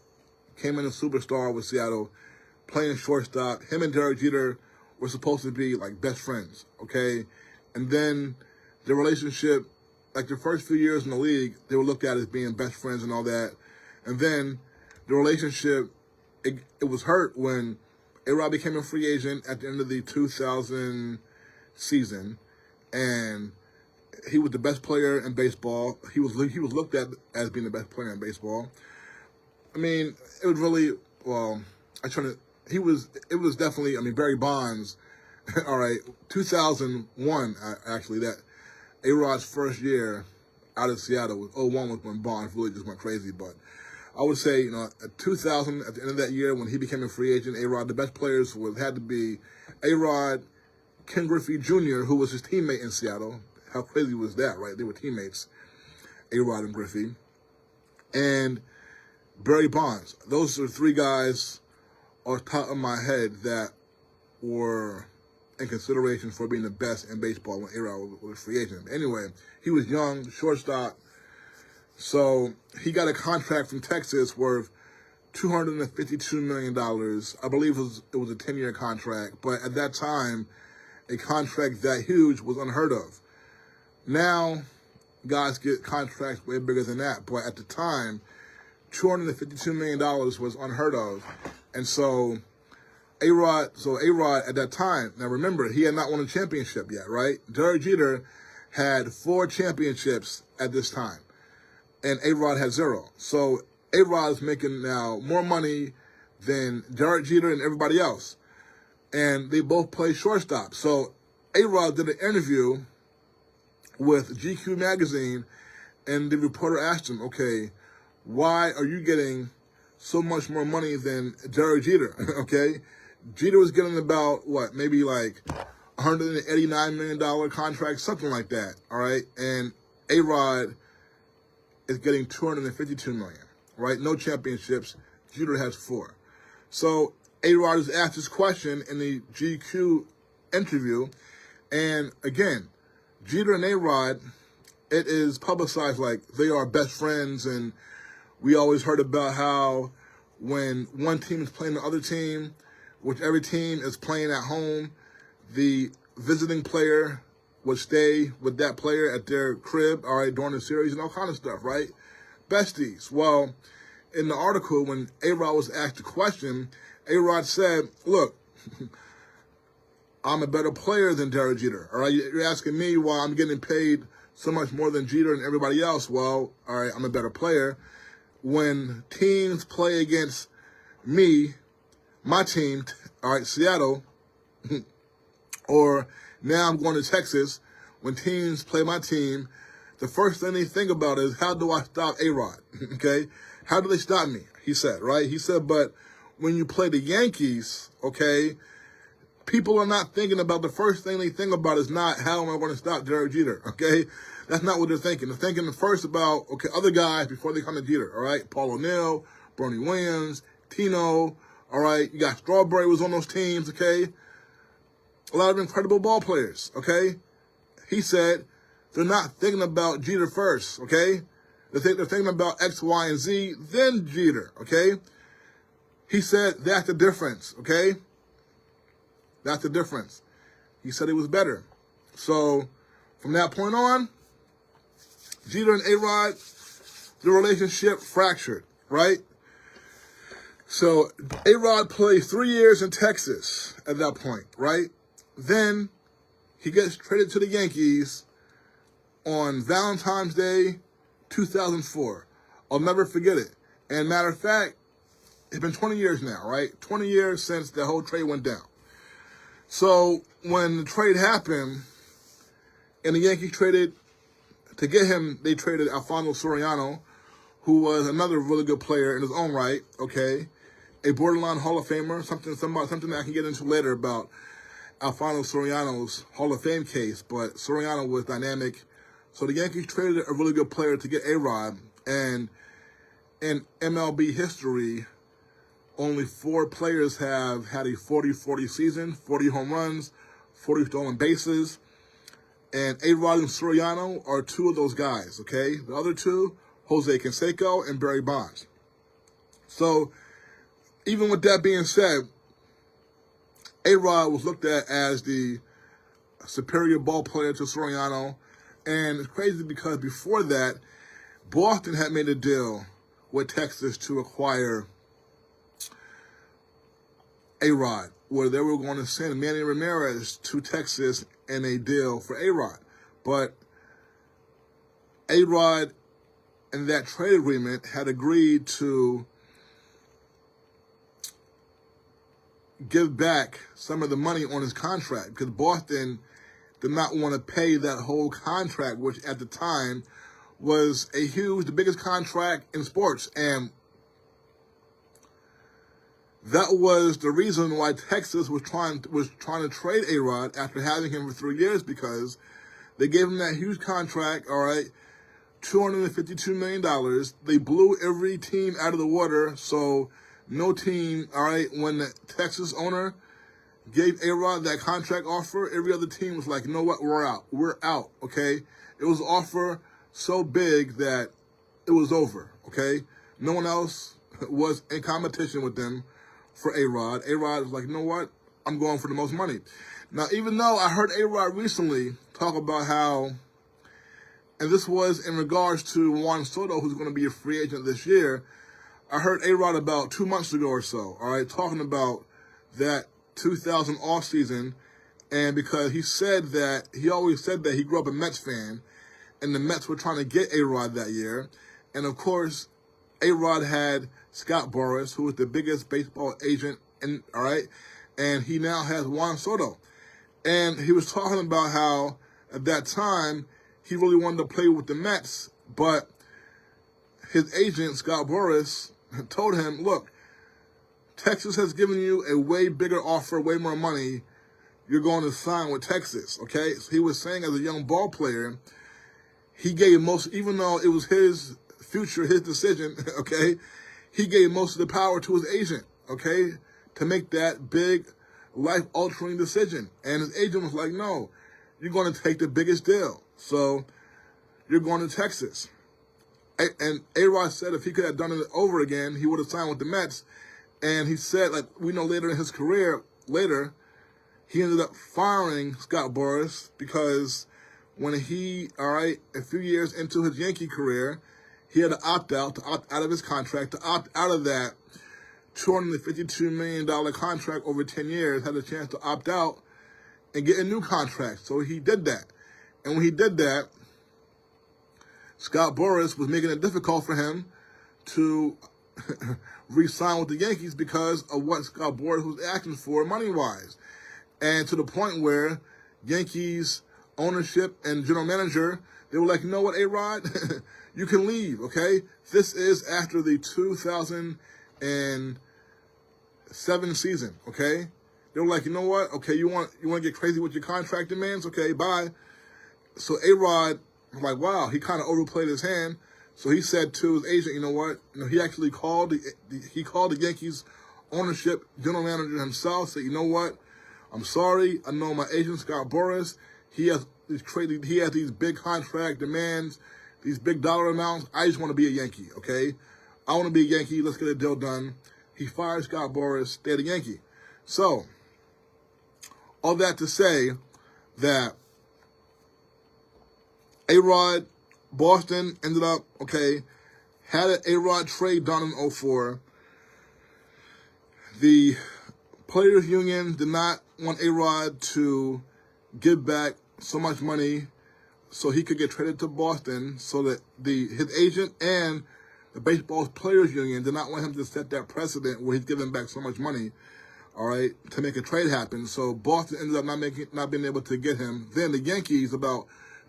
came in a superstar with Seattle, playing shortstop, him and Derek Jeter were supposed to be, like, best friends, okay? And then the relationship, like, the first few years in the league, they were looked at as being best friends and all that. And then the relationship, it was hurt when ARod became a free agent at the end of the 2000 season, and he was the best player in baseball. He was looked at as being the best player in baseball. I mean, it was really, it was definitely, I mean, Barry Bonds, all right, 2001, actually, that ARod's first year out of Seattle was 01 was when Bonds really just went crazy. But I would say, at 2000, at the end of that year when he became a free agent, ARod, the best players had to be ARod, Ken Griffey Jr., who was his teammate in Seattle. How crazy was that, right? They were teammates, ARod and Griffey. And Barry Bonds. Those are 3 guys off the top of my head that were in consideration for being the best in baseball when ARod was a free agent. Anyway, he was young, shortstop, So he got a contract from Texas worth $252 million. I believe it was a 10-year contract. But at that time, a contract that huge was unheard of. Now, guys get contracts way bigger than that. But at the time, $252 million was unheard of. And so ARod at that time, now remember, he had not won a championship yet, right? Derek Jeter had 4 championships at this time, and ARod had 0. So ARod is making now more money than Derek Jeter and everybody else. And they both play shortstop. So ARod did an interview with GQ magazine, and the reporter asked him, okay, why are you getting so much more money than Derek Jeter? Okay? Jeter was getting about, maybe like $189 million contract, something like that, all right? And ARod is getting $252 million, right? No championships. Jeter has 4. So ARod is asked this question in the GQ interview, and again, Jeter and ARod, it is publicized like they are best friends, and we always heard about how when one team is playing the other team, whichever team is playing at home, the visiting player would stay with that player at their crib, all right, during the series and all kind of stuff, right? Besties. Well, in the article, when ARod was asked the question, ARod said, look, I'm a better player than Derek Jeter, all right? You're asking me why I'm getting paid so much more than Jeter and everybody else. Well, all right, I'm a better player. When teams play against me, my team, all right, Seattle, or now I'm going to Texas, when teams play my team, the first thing they think about is, how do I stop ARod? Okay? How do they stop me? He said, right? He said, but when you play the Yankees, okay, people are not thinking about, the first thing they think about is not, how am I going to stop Derek Jeter? Okay? That's not what they're thinking. They're thinking first about, okay, other guys before they come to Jeter, all right? Paul O'Neill, Bernie Williams, Tino, all right? You got Strawberry was on those teams, okay? A lot of incredible ball players, okay? He said they're not thinking about Jeter first, okay? They're thinking about X, Y, and Z, then Jeter, okay? He said that's the difference, okay? That's the difference. He said he was better. So from that point on, Jeter and ARod, the relationship fractured, right? So ARod played 3 years in Texas at that point, right? Then he gets traded to the Yankees on Valentine's Day, 2004. I'll never forget it. And matter of fact, it's been 20 years now, right? 20 years since the whole trade went down. So when the trade happened, and the Yankees traded, to get him, they traded Alfonso Soriano, who was another really good player in his own right, okay? A borderline Hall of Famer, something that I can get into later about Alfonso Soriano's Hall of Fame case, but Soriano was dynamic. So the Yankees traded a really good player to get ARod, and in MLB history, only 4 players have had a 40-40 season, 40 home runs, 40 stolen bases, and ARod and Soriano are 2 of those guys, okay? The other 2, Jose Canseco and Barry Bonds. So even with that being said, ARod was looked at as the superior ball player to Soriano, and it's crazy because before that, Boston had made a deal with Texas to acquire ARod, where they were going to send Manny Ramirez to Texas in a deal for ARod. But ARod, in that trade agreement, had agreed to give back some of the money on his contract because Boston did not want to pay that whole contract, which at the time was the biggest contract in sports. And that was the reason why Texas was trying to trade ARod after having him for 3 years, because they gave him that huge contract, all right, $252 million. They blew every team out of the water, so no team, all right, when the Texas owner gave ARod that contract offer, every other team was like, you know what, we're out, okay? It was an offer so big that it was over, okay? No one else was in competition with them for ARod. ARod was like, you know what? I'm going for the most money. Now, even though I heard ARod recently talk about how, and this was in regards to Juan Soto, who's going to be a free agent this year, I heard ARod about 2 months ago or so, all right, talking about that 2000 offseason, and because he said that, he always said that he grew up a Mets fan, and the Mets were trying to get ARod that year, and of course, ARod had Scott Boras, who was the biggest baseball agent, all right, and he now has Juan Soto. And he was talking about how, at that time, he really wanted to play with the Mets, but his agent, Scott Boras, told him, look, Texas has given you a way bigger offer, way more money. You're going to sign with Texas, okay? So he was saying as a young ball player, he gave most, even though it was his future, his decision, okay, he gave most of the power to his agent, okay, to make that big, life-altering decision. And his agent was like, no, you're going to take the biggest deal. So you're going to Texas. And ARod said if he could have done it over again, he would have signed with the Mets. And he said, like we know later in his career, he ended up firing Scott Boras because when he, a few years into his Yankee career, he had to opt out of his contract, to opt out of that $252 million contract over 10 years, had a chance to opt out and get a new contract. So he did that. And when he did that, Scott Boras was making it difficult for him to re-sign with the Yankees because of what Scott Boras was asking for money-wise. And to the point where Yankees ownership and general manager, they were like, you know what, ARod, you can leave, okay? This is after the 2007 season, okay? They were like, you know what, okay, you want to get crazy with your contract demands? Okay, bye. So ARod was like, wow, he kind of overplayed his hand. So he said to his agent, you know what, he actually called the Yankees ownership general manager himself, said, you know what, I'm sorry, I know my agent, Scott Boras, he has these big contract demands, these big dollar amounts. I just want to be a Yankee, okay? I want to be a Yankee. Let's get a deal done. He fired Scott Boras, stayed a Yankee. So, all that to say that ARod, Boston ended up, had an ARod trade done in 2004. The Players Union did not want ARod to give back so much money so he could get traded to Boston, so that his agent and the baseball's Players Union did not want him to set that precedent where he's giving back so much money, to make a trade happen. So Boston ended up not being able to get him. Then the Yankees, about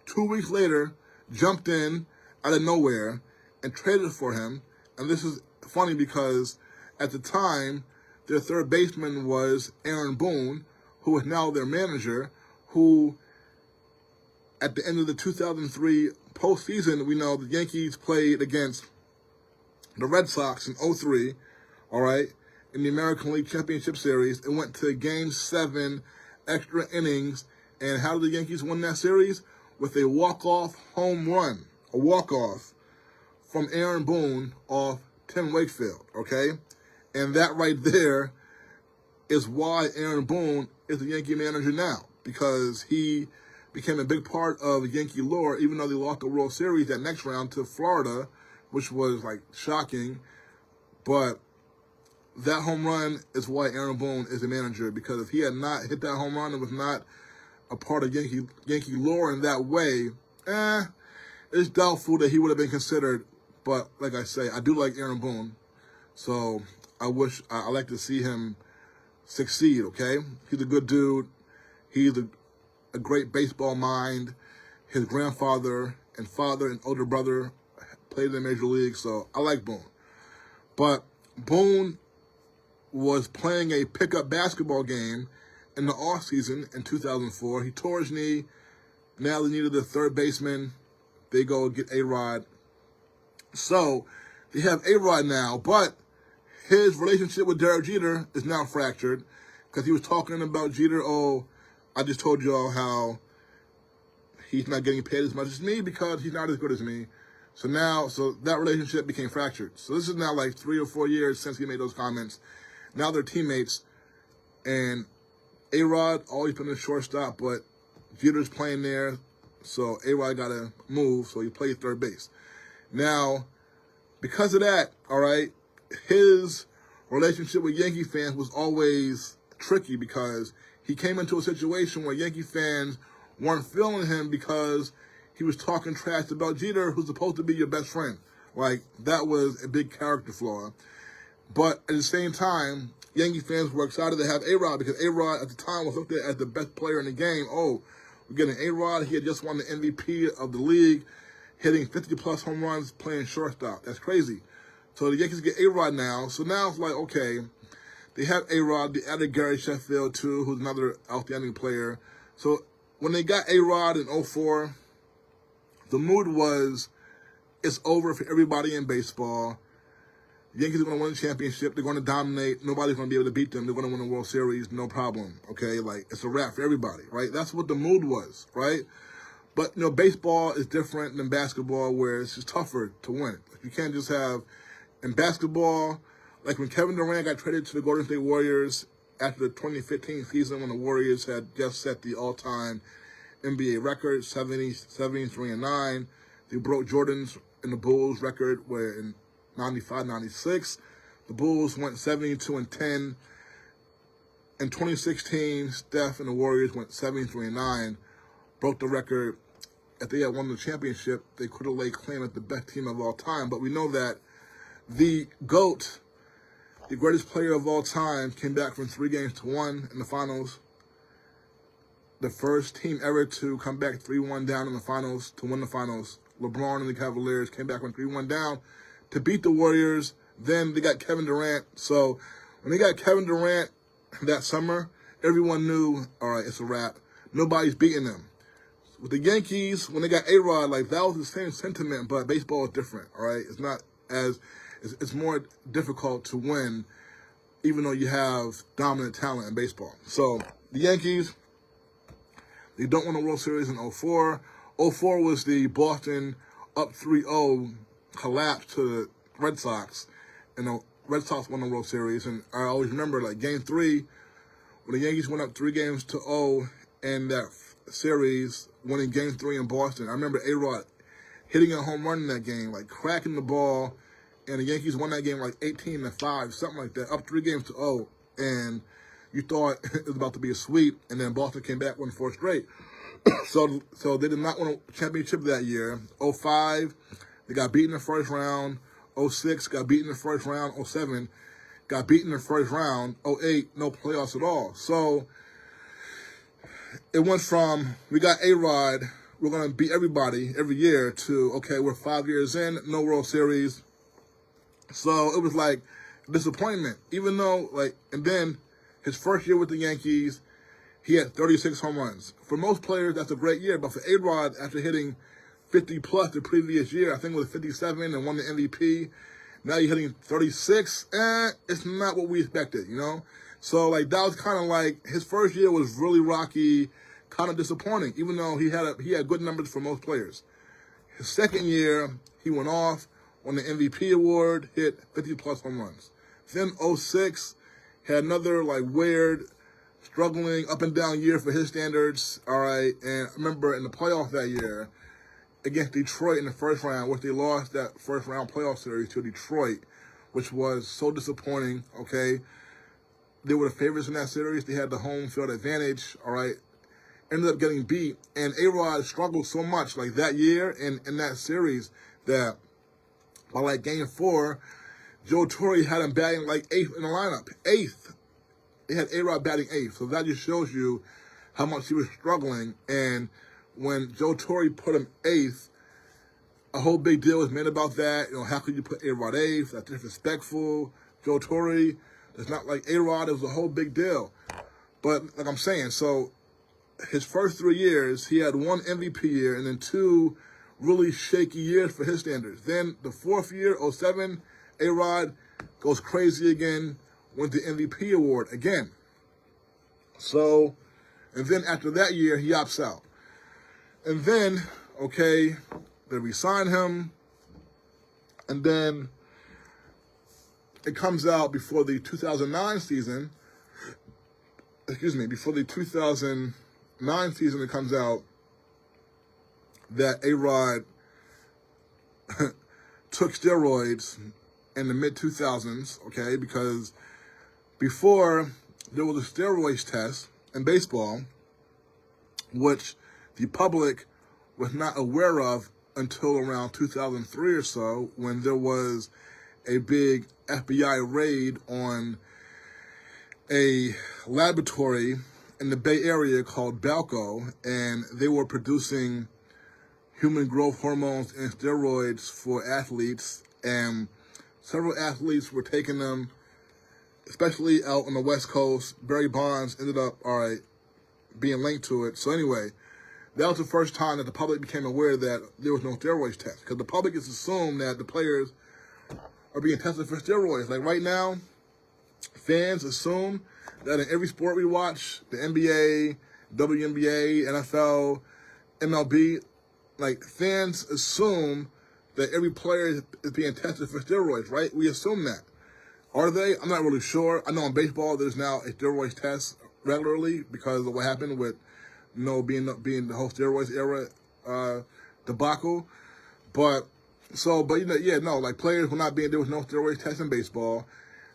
2 weeks later, jumped in out of nowhere and traded for him. And this is funny because at the time, their third baseman was Aaron Boone, who was now their manager, who at the end of the 2003 postseason, we know the Yankees played against the Red Sox in 2003, in the American League Championship Series. It went to Game 7, extra innings. And how did the Yankees win that series? With a walk-off home run, a walk-off from Aaron Boone off Tim Wakefield, And that right there is why Aaron Boone is the Yankee manager now, because he became a big part of Yankee lore, even though they lost the World Series that next round to Florida, which was, shocking. But that home run is why Aaron Boone is the manager, because if he had not hit that home run and was not a part of Yankee lore in that way, it's doubtful that he would have been considered. But, like I say, I do like Aaron Boone. So I like to see him succeed, He's a good dude. He's a great baseball mind. His grandfather and father and older brother played in the Major League, so I like Boone. But Boone was playing a pickup basketball game in the offseason in 2004. He tore his knee. Now they needed a third baseman. They go get ARod. So they have ARod now, but his relationship with Derek Jeter is now fractured because he was talking about Jeter. Oh, I just told y'all how he's not getting paid as much as me because he's not as good as me. So that relationship became fractured. So this is now like 3 or 4 years since he made those comments. Now they're teammates, and ARod always been a shortstop, but Jeter's playing there, so ARod got to move, so he played third base. Now, because of that, all right, his relationship with Yankee fans was always tricky because he came into a situation where Yankee fans weren't feeling him because he was talking trash about Jeter, who's supposed to be your best friend. Like, that was a big character flaw. But at the same time, Yankee fans were excited to have ARod because ARod at the time was looked at as the best player in the game. Oh, we're getting ARod. He had just won the MVP of the league, hitting 50-plus home runs, playing shortstop. That's crazy. So the Yankees get ARod now. So now it's like, okay, they have ARod. They added Gary Sheffield, too, who's another outstanding player. So when they got ARod in 2004, the mood was, it's over for everybody in baseball. The Yankees are going to win the championship. They're going to dominate. Nobody's going to be able to beat them. They're going to win the World Series, no problem. Okay, like, it's a wrap for everybody, right? That's what the mood was, right? But, baseball is different than basketball, where it's just tougher to win. You can't just have, in basketball, like when Kevin Durant got traded to the Golden State Warriors after the 2015 season when the Warriors had just set the all-time NBA record, 73-9. They broke Jordan's and the Bulls record where in 95-96. The Bulls went 72-10. In 2016, Steph and the Warriors went 73-9, broke the record. If they had won the championship, they could have laid claim as the best team of all time. But we know that the GOAT, the greatest player of all time, came back from 3-1 in the finals. The first team ever to come back 3-1 down in the finals, to win the finals. LeBron and the Cavaliers came back from 3-1 down to beat the Warriors. Then they got Kevin Durant. So when they got Kevin Durant that summer, everyone knew, all right, it's a wrap. Nobody's beating them. With the Yankees, when they got ARod, like, that was the same sentiment, but baseball is different, all right? It's not as, it's more difficult to win, even though you have dominant talent in baseball. So the Yankees, they don't win the World Series in 2004. 2004 was the Boston up 3-0 collapse to the Red Sox, and the Red Sox won the World Series. And I always remember, like, Game 3, when the Yankees went up 3-0 in that series, winning Game 3 in Boston. I remember ARod hitting a home run in that game, like cracking the ball, and the Yankees won that game like 18-5, something like that, up 3-0. And you thought it was about to be a sweep, and then Boston came back, won 4 straight. So they did not win a championship that year. 2005, they got beaten in the first round. 2006, got beaten in the first round. 2007, got beaten in the first round. 2008, no playoffs at all. So it went from, we got ARod, we're going to beat everybody every year, to, okay, we're 5 years in, no World Series. So it was like disappointment, even though, like, and then his first year with the Yankees, he had 36 home runs. For most players, that's a great year, but for ARod, after hitting 50-plus the previous year, I think it was 57 and won the MVP, now you're hitting 36, it's not what we expected, So, like, that was kind of like, his first year was really rocky, kind of disappointing, even though he had good numbers for most players. His second year, he went off, won the MVP award, hit 50-plus home runs. Then 2006, had another, like, weird, struggling up-and-down year for his standards, all right? And I remember in the playoffs that year, against Detroit in the first round, which they lost that first-round playoff series to Detroit, which was so disappointing, okay? They were the favorites in that series. They had the home field advantage, all right? Ended up getting beat. And ARod struggled so much, like, that year and in that series, that by, like, Game 4, Joe Torre had him batting, like, 8th in the lineup. 8th. They had ARod batting 8th. So that just shows you how much he was struggling. And when Joe Torre put him 8th, a whole big deal was made about that. How could you put ARod 8th? That's disrespectful. Joe Torre, it's not like ARod. It was a whole big deal. But like I'm saying, so his first 3 years, he had 1 MVP year and then 2 really shaky years for his standards. Then the 4th year, 2007, ARod goes crazy again, wins the MVP award again. So, and then after that year, he opts out. And then, okay, they re-sign him. And then it comes out before the 2009 season. Before the 2009 season, it comes out that ARod took steroids in the mid-2000s, okay, because before there was a steroids test in baseball, which the public was not aware of until around 2003 or so, when there was a big FBI raid on a laboratory in the Bay Area called Balco, and they were producing human growth hormones and steroids for athletes, and several athletes were taking them, especially out on the West Coast. Barry Bonds ended up, being linked to it. So anyway, that was the first time that the public became aware that there was no steroids test, because the public has assumed that the players are being tested for steroids. Like right now, fans assume that in every sport we watch, the NBA, WNBA, NFL, MLB, like fans assume that every player is being tested for steroids, right? We assume that. Are they? I'm not really sure. I know in baseball there's now a steroids test regularly because of what happened with being the whole steroids era debacle. But like players were not being, there was no steroids test in baseball.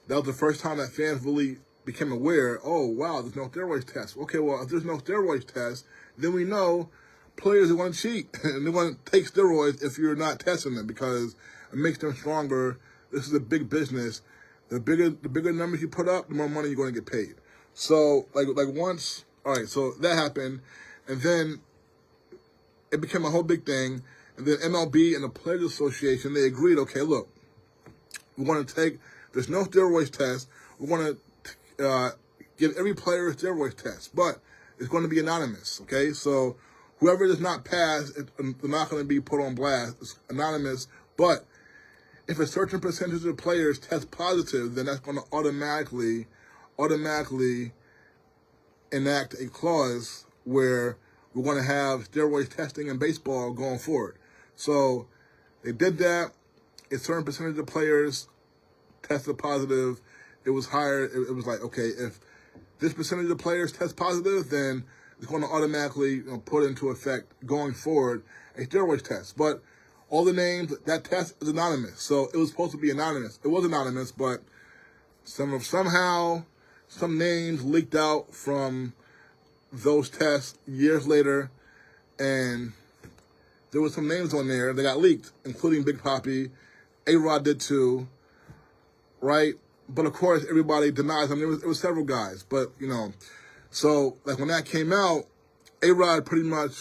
That was the first time that fans really became aware, oh, wow, there's no steroids test. Okay, well, if there's no steroids test, then we know players want to cheat and they want to take steroids if you're not testing them because it makes them stronger. This is a big business. The bigger numbers you put up, the more money you're going to get paid. So, so that happened, and then it became a whole big thing, and then MLB and the Players Association, they agreed, okay, look, we want to take, there's no steroids test, we want to give every player a steroids test, but it's going to be anonymous, okay? So whoever does not pass, they're not going to be put on blast. It's anonymous, but if a certain percentage of players test positive, then that's going to automatically enact a clause where we're going to have steroids testing in baseball going forward. So they did that. A certain percentage of players tested positive. It was higher. It was like, okay, if this percentage of players test positive, then it's going to automatically put into effect going forward a steroids test. But all the names, that test is anonymous. So it was supposed to be anonymous. It was anonymous, but somehow some names leaked out from those tests years later, and there were some names on there that got leaked, including Big Papi. ARod did too, right? But of course, everybody denies them. It was several guys, but so like when that came out, ARod pretty much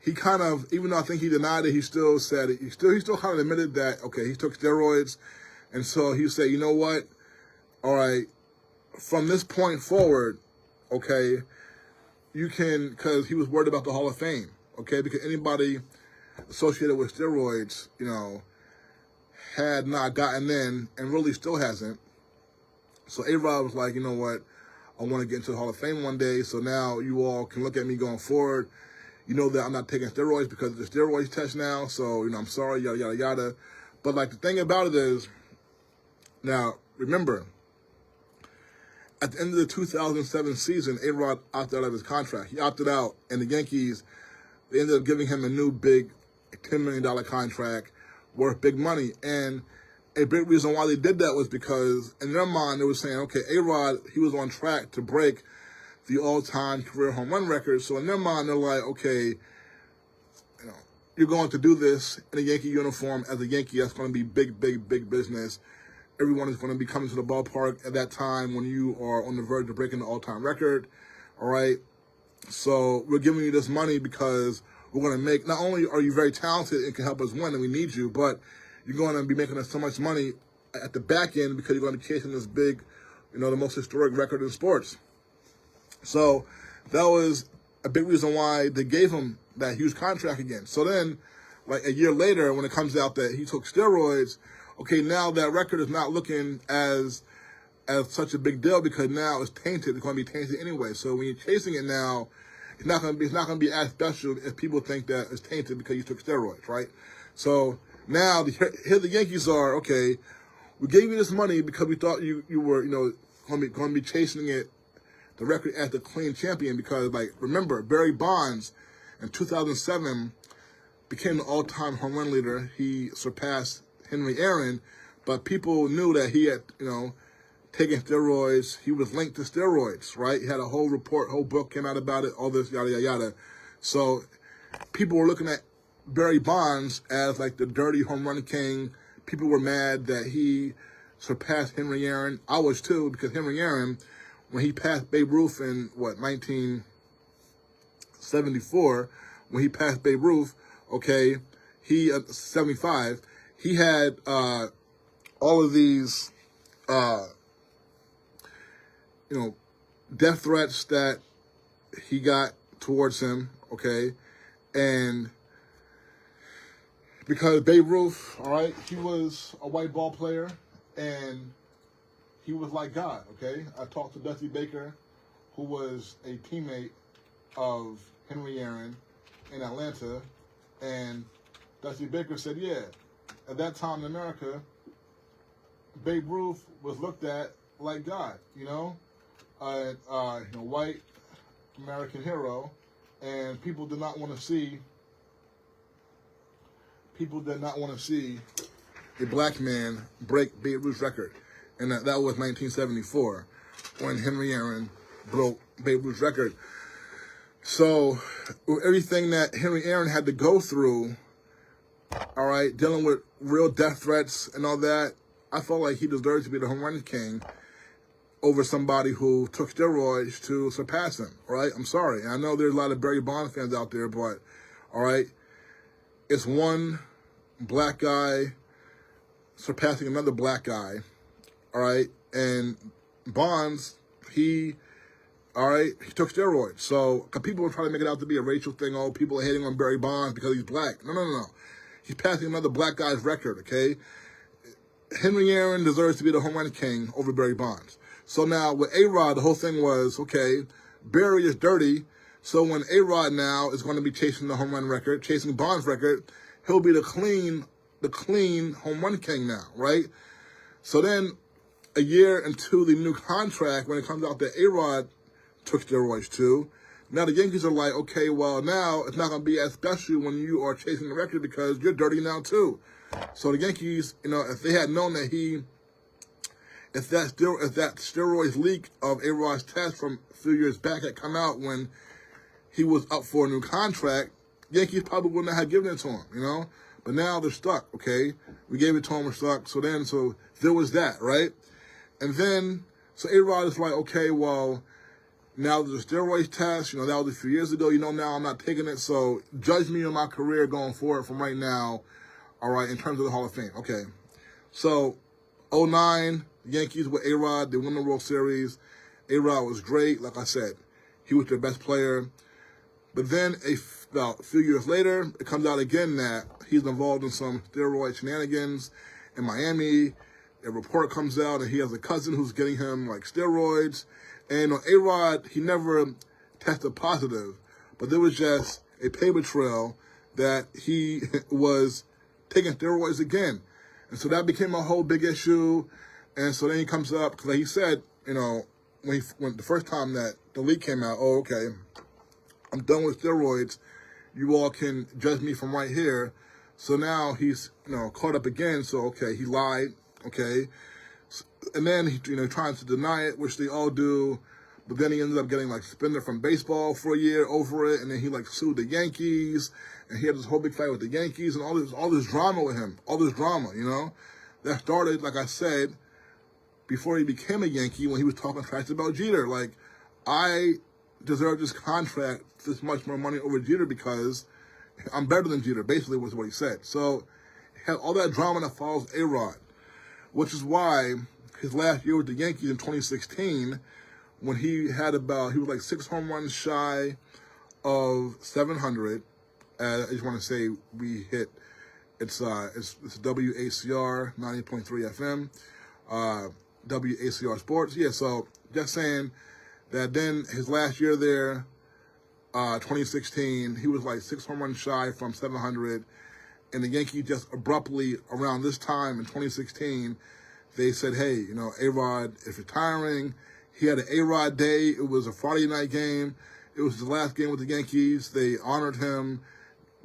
he kind of, even though I think he denied it, he still said it. He still kind of admitted that, okay, he took steroids. And so he said, you know what? All right, from this point forward, okay, you can, because he was worried about the Hall of Fame, okay? Because anybody associated with steroids, had not gotten in and really still hasn't. So ARod was like, you know what? I want to get into the Hall of Fame one day, so now you all can look at me going forward. You know that I'm not taking steroids because of the steroids test now, so, I'm sorry, yada, yada, yada. But, the thing about it is, now, remember, at the end of the 2007 season, ARod opted out of his contract. He opted out, and the Yankees, they ended up giving him a new big $10 million contract worth big money. And a big reason why they did that was because, in their mind, they were saying, okay, ARod, he was on track to break the all-time career home run record. So in their mind, they're like, okay, you're going to do this in a Yankee uniform as a Yankee. That's going to be big, big, big business. Everyone is going to be coming to the ballpark at that time when you are on the verge of breaking the all-time record. All right. So we're giving you this money because we're going to make, not only are you very talented and can help us win and we need you, but you're going to be making us so much money at the back end because you're going to be chasing this big, the most historic record in sports. So that was a big reason why they gave him that huge contract again. So then, a year later, when it comes out that he took steroids, okay, now that record is not looking as such a big deal because now it's tainted. It's going to be tainted anyway. So when you're chasing it now, it's not going to be as special if people think that it's tainted because you took steroids, right? So Now, here the Yankees are, okay, we gave you this money because we thought you were, going to be chasing it, the record as the clean champion because, like, remember, Barry Bonds in 2007 became the all-time home run leader. He surpassed Henry Aaron, but people knew that he had, taken steroids. He was linked to steroids, right? He had a whole report, whole book came out about it, all this, yada, yada, yada. So people were looking at Barry Bonds as, like, the dirty home run king. People were mad that he surpassed Henry Aaron. I was, too, because Henry Aaron, when he passed Babe Ruth in, 1974, when he passed Babe Ruth, okay, 75, he had all of these, death threats that he got towards him, okay, and because Babe Ruth, all right, he was a white ball player, and he was like God, okay? I talked to Dusty Baker, who was a teammate of Henry Aaron in Atlanta, and Dusty Baker said, yeah, at that time in America, Babe Ruth was looked at like God, white American hero, and people did not want to see a black man break Babe Ruth's record. And that was 1974 when Henry Aaron broke Babe Ruth's record. So everything that Henry Aaron had to go through, all right, dealing with real death threats and all that, I felt like he deserved to be the home run king over somebody who took steroids to surpass him, all right? I'm sorry. I know there's a lot of Barry Bonds fans out there, but, all right, it's one black guy surpassing another black guy, all right? And Bonds, he took steroids. So, cause people were trying to make it out to be a racial thing. Oh, people are hating on Barry Bonds because he's black. No. He's passing another black guy's record, okay? Henry Aaron deserves to be the home run king over Barry Bonds. So now with ARod, the whole thing was, okay, Barry is dirty. So when ARod now is going to be chasing the home run record, chasing Bonds' record, he'll be the clean home run king now, right? So then a year into the new contract, when it comes out that ARod took steroids too, now the Yankees are like, okay, well, now it's not going to be as special when you are chasing the record because you're dirty now too. So the Yankees, if they had known that if that steroids leak of ARod's test from a few years back had come out when he was up for a new contract, Yankees probably wouldn't have given it to him, But now they're stuck, okay? We gave it to him, we're stuck. So there was that, right? And then, so ARod is like, okay, well, now there's a steroids test, that was a few years ago, now I'm not taking it, so judge me on my career going forward from right now, all right, in terms of the Hall of Fame. Okay. So, 2009, Yankees with ARod, they won the World Series. ARod was great, like I said. He was their best player. But then, about a few years later, it comes out again that he's involved in some steroid shenanigans in Miami. A report comes out and he has a cousin who's getting him, steroids. And on ARod, he never tested positive. But there was just a paper trail that he was taking steroids again. And so that became a whole big issue. And so then he comes up, because like he said, when the first time that the leak came out, oh, okay, I'm done with steroids. You all can judge me from right here. So now he's, caught up again. So, okay, he lied, okay. And then he, trying to deny it, which they all do. But then he ended up getting, suspended from baseball for a year over it. And then he, sued the Yankees. And he had this whole big fight with the Yankees and all this drama with him. All this drama, That started, like I said, before he became a Yankee when he was talking trash about Jeter. I deserve this contract, this much more money over Jeter because I'm better than Jeter, basically was what he said. So, he had all that drama that follows ARod, which is why his last year with the Yankees in 2016, when he was 6 home runs shy of 700. I just want to say we hit, it's WACR 90.3 FM, WACR Sports. Yeah, so just saying that then his last year there, 2016, he was 6 home runs shy from 700. And the Yankees just abruptly, around this time in 2016, they said, hey, ARod is retiring. He had an ARod day. It was a Friday night game. It was his last game with the Yankees. They honored him,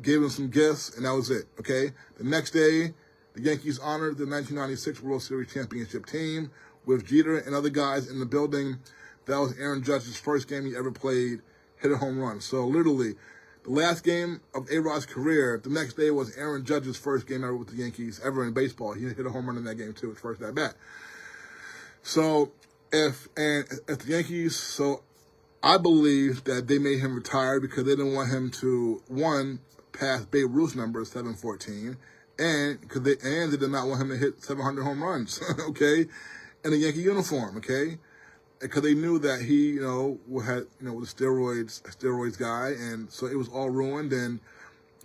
gave him some gifts, and that was it, okay? The next day, the Yankees honored the 1996 World Series championship team with Jeter and other guys in the building. That was Aaron Judge's first game he ever played, hit a home run. So literally, the last game of A-Rod's career, the next day was Aaron Judge's first game ever with the Yankees, ever in baseball. He hit a home run in that game, too, his first at-bat. So, if the Yankees, so I believe that they made him retire because they didn't want him to, one, pass Babe Ruth's number, 714, and they did not want him to hit 700 home runs, okay, in a Yankee uniform, okay? Because they knew that he, was a steroids guy, and so it was all ruined. And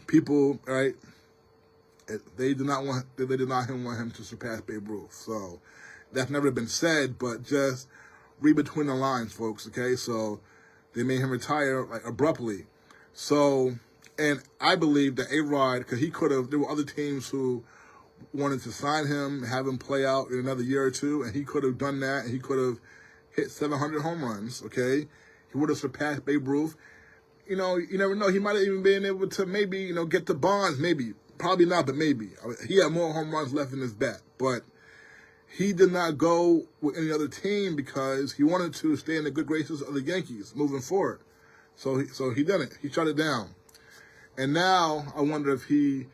people, right? They did not want him to surpass Babe Ruth. So that's never been said, but just read between the lines, folks. Okay, so they made him retire abruptly. So, and I believe that ARod, because he could have, there were other teams who wanted to sign him, have him play out in another year or two, and he could have done that. And he could have hit 700 home runs, okay? He would have surpassed Babe Ruth. You never know. He might have even been able to maybe, get the Bonds, maybe. Probably not, but maybe. He had more home runs left in his bat. But he did not go with any other team because he wanted to stay in the good graces of the Yankees moving forward. So he didn't. He shut it down. And now I wonder if he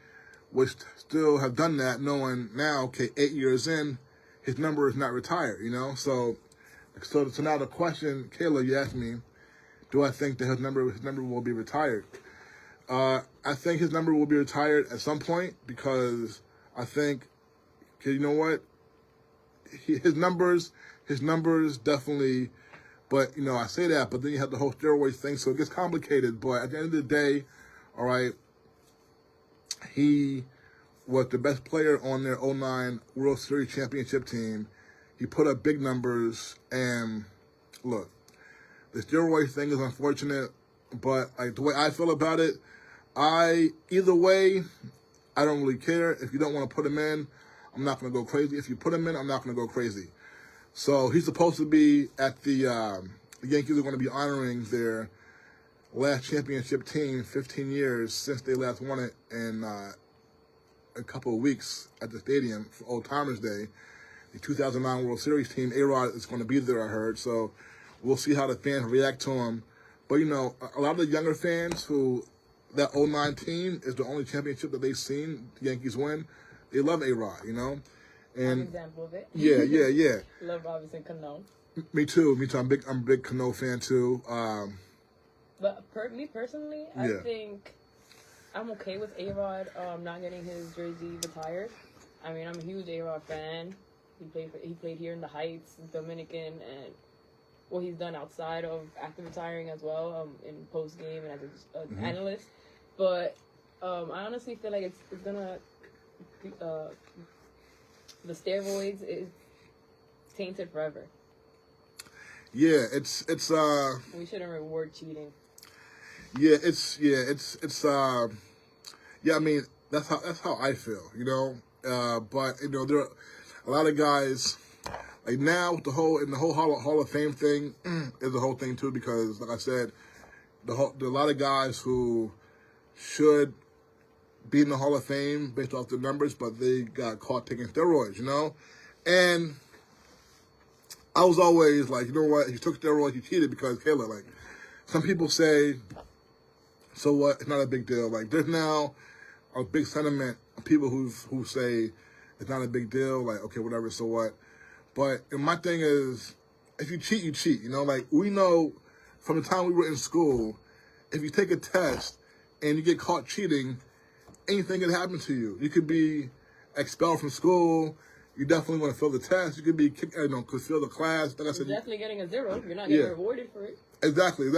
would still have done that, knowing now, okay, 8 years in, his number is not retired, So now the question, Kayla, you asked me, do I think that his number will be retired? I think his number will be retired at some point because I think, you know what? His numbers definitely, but, I say that, but then you have the whole steroids thing, so it gets complicated. But at the end of the day, all right, he was the best player on their 2009 World Series championship team. He put up big numbers, and look, the steroid thing is unfortunate, but the way I feel about it, either way, I don't really care. If you don't want to put him in, I'm not going to go crazy. If you put him in, I'm not going to go crazy. So he's supposed to be at the Yankees are going to be honoring their last championship team, 15 years since they last won it in a couple of weeks at the stadium for Old Timers Day. The 2009 World Series team, ARod is going to be there, I heard. So we'll see how the fans react to him. But, a lot of the younger fans who, that 2009 team is the only championship that they've seen the Yankees win. They love ARod, And I'm an example of it. Yeah. Love Robinson Cano. Me too. I'm a big Cano fan too. But me personally, I think I'm okay with ARod not getting his jersey retired. I mean, I'm a huge ARod fan. He played here in the Heights, Dominican, and what he's done outside of after retiring as well, in post game and as an analyst. But I honestly feel like it's gonna the steroids is tainted forever. Yeah, it's we shouldn't reward cheating. Yeah, I mean, that's how I feel, but there are a lot of guys like now the whole Hall of Fame thing is the whole thing too, because like I said, there are a lot of guys who should be in the Hall of Fame based off the numbers, but they got caught taking steroids, and I was always like, you know what, he took steroids, he cheated because Kayla, like, some people say, so what, it's not a big deal. Like, there's now a big sentiment of people who say it's not a big deal, like, okay, whatever, so what. But my thing is, if you cheat, you cheat, Like, we know from the time we were in school, if you take a test and you get caught cheating, anything can happen to you. You could be expelled from school. You definitely want to fail the test. You could be kicked, could fail the class. Like I said, you're definitely getting a 0. You're not getting rewarded for it. Exactly.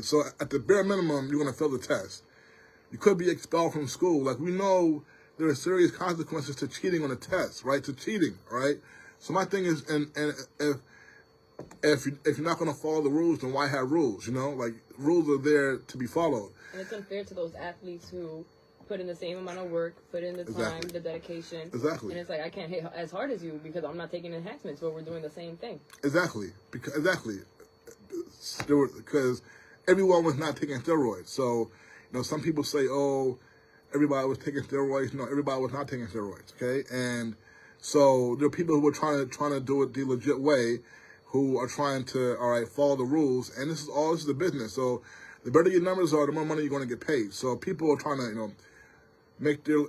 So at the bare minimum, you're going to fail the test. You could be expelled from school. Like, we know there are serious consequences to cheating on a test, right? To cheating, right? So my thing is, and if you're not going to follow the rules, then why have rules? Like, rules are there to be followed. And it's unfair to those athletes who put in the same amount of work, put in the time, Exactly. the dedication. Exactly. And it's like, I can't hit as hard as you because I'm not taking enhancements, but we're doing the same thing. Exactly. Because everyone was not taking steroids. So, some people say, oh, everybody was taking steroids. No, everybody was not taking steroids. Okay, and so there are people who were trying to do it the legit way, who are trying to follow the rules. And this is a business. So the better your numbers are, the more money you're going to get paid. So people are trying to make their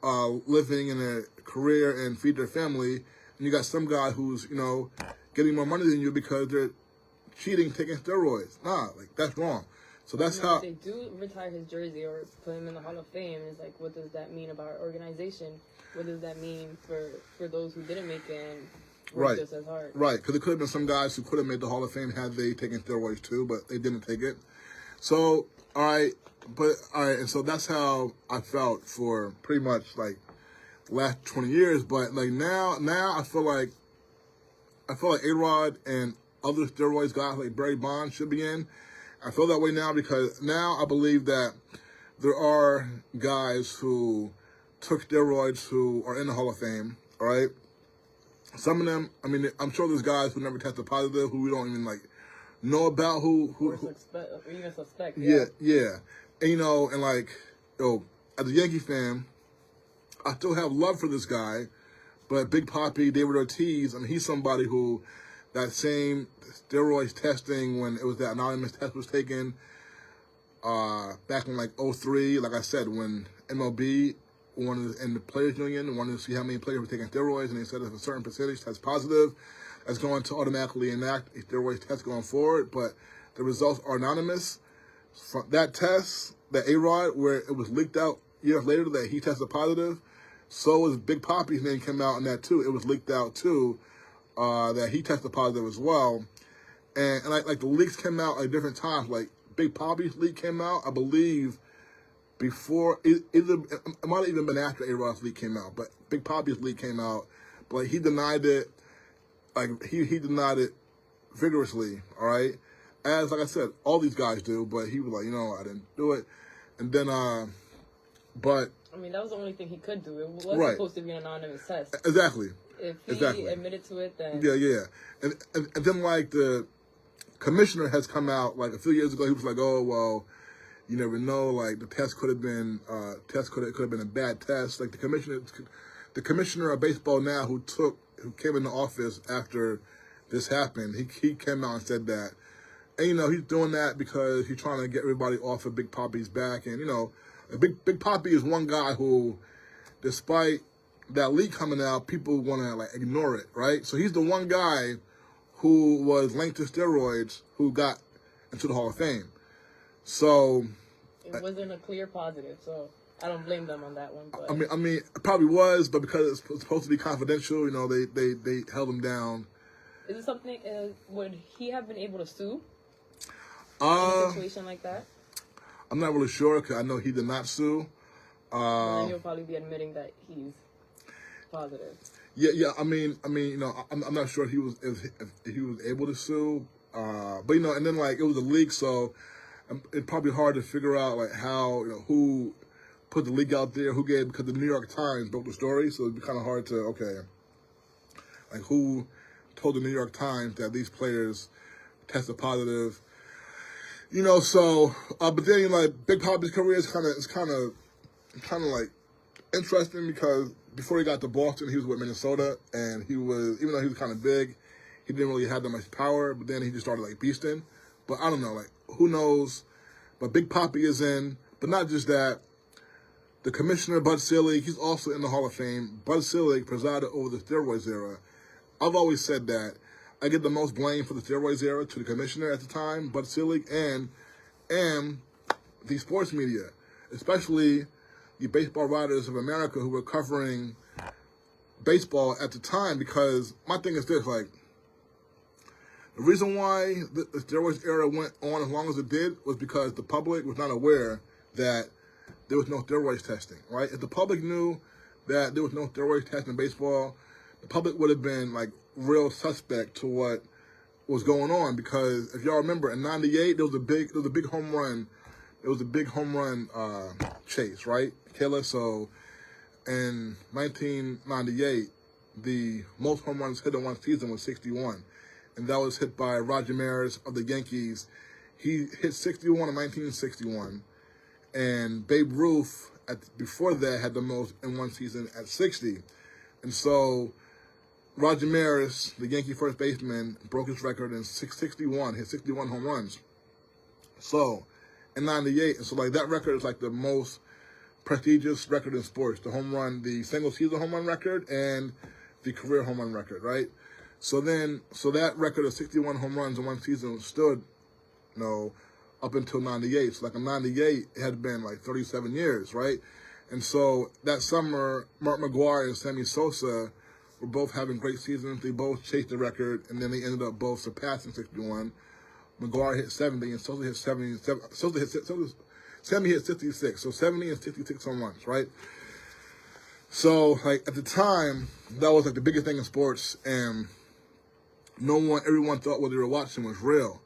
living and a career and feed their family. And you got some guy who's getting more money than you because they're cheating, taking steroids. Nah, that's wrong. So that's how. If they do retire his jersey or put him in the Hall of Fame, it's like, what does that mean about our organization? What does that mean for those who didn't make it and worked just as hard? Right, because there could have been some guys who could have made the Hall of Fame had they taken steroids too, but they didn't take it. So, and so that's how I felt for pretty much last 20 years. But now I feel like ARod and other steroids guys like Barry Bonds should be in. I feel that way now because now I believe that there are guys who took steroids who are in the Hall of Fame, all right? Some of them, I'm sure there's guys who never tested positive, who we don't even, know about, who even suspect. Yeah. And, as a Yankee fan, I still have love for this guy, but Big Papi, David Ortiz, he's somebody who, that same steroids testing, when it was that anonymous test was taken back in 2003, like I said, when MLB wanted, and the players union wanted to see how many players were taking steroids, and they said if a certain percentage tests positive, that's going to automatically enact a steroid test going forward, but the results are anonymous. From that test, that ARod, where it was leaked out years later that he tested positive, so was Big Papi's name came out in that too. It was leaked out too, that he tested positive as well. And the leaks came out at different times. Big Papi's leak came out, I believe, before, it might have even been after ARod's leak came out, but Big Papi's leak came out, but he denied it, he denied it vigorously, all right? As, like I said, all these guys do, but he was I didn't do it. And then, but... that was the only thing he could do. It was supposed to be an anonymous test. Exactly. If he admitted to it, then... Yeah. And then, the commissioner has come out, a few years ago, he was like, oh, well, you never know, the test could have been, could have been a bad test. The commissioner of baseball now who came into office after this happened, he came out and said that. And, he's doing that because he's trying to get everybody off of Big Papi's back. And, Big Papi is one guy who, despite that leak coming out, people want to, ignore it, right? So he's the one guy who was linked to steroids who got into the Hall of Fame. So... It wasn't a clear positive, so I don't blame them on that one. But. It probably was, but because it's supposed to be confidential, they held him down. Is it something, would he have been able to sue in a situation like that? I'm not really sure, because I know he did not sue. Then he'll probably be admitting that he's positive. Yeah. I'm not sure if he was able to sue. But and then it was a leak, so it's probably hard to figure out how who put the leak out there, who gave, because the New York Times broke the story, so it'd be kind of hard to who told the New York Times that these players tested positive. So but then Big Papi's career is kind of interesting, because before he got to Boston, he was with Minnesota, and he was, even though he was kind of big, he didn't really have that much power, but then he just started beasting. But I don't know, who knows? But Big Papi is in, but not just that. The commissioner, Bud Selig, he's also in the Hall of Fame. Bud Selig presided over the steroids era. I've always said that I give the most blame for the steroids era to the commissioner at the time, Bud Selig, and the sports media, especially the Baseball Writers of America who were covering baseball at the time, because my thing is this, the reason why the steroids era went on as long as it did was because the public was not aware that there was no steroids testing, right? If the public knew that there was no steroids testing in baseball, the public would have been, real suspect to what was going on. Because if y'all remember, in '98, there was a big home run it was a big home run chase, right, Kayla? So in 1998, the most home runs hit in one season was 61, and that was hit by Roger Maris of the Yankees. He hit 61 in 1961, and Babe Ruth before that had the most in one season at 60. And so Roger Maris, the Yankee first baseman, broke his record in 61, hit 61 home runs. So in 98, and so like that record is like the most prestigious record in sports, the home run, the single season home run record and the career home run record, right? So that record of 61 home runs in one season stood, up until 98. So like in 98, it had been like 37 years, right? And so that summer, Mark McGwire and Sammy Sosa were both having great seasons. They both chased the record, and then they ended up both surpassing 61. McGwire hit 70, and Sosa hit 70. Sammy hit 66, so 70 and 66 home runs, right? So, like, at the time, that was, like, the biggest thing in sports, and everyone thought what they were watching was real.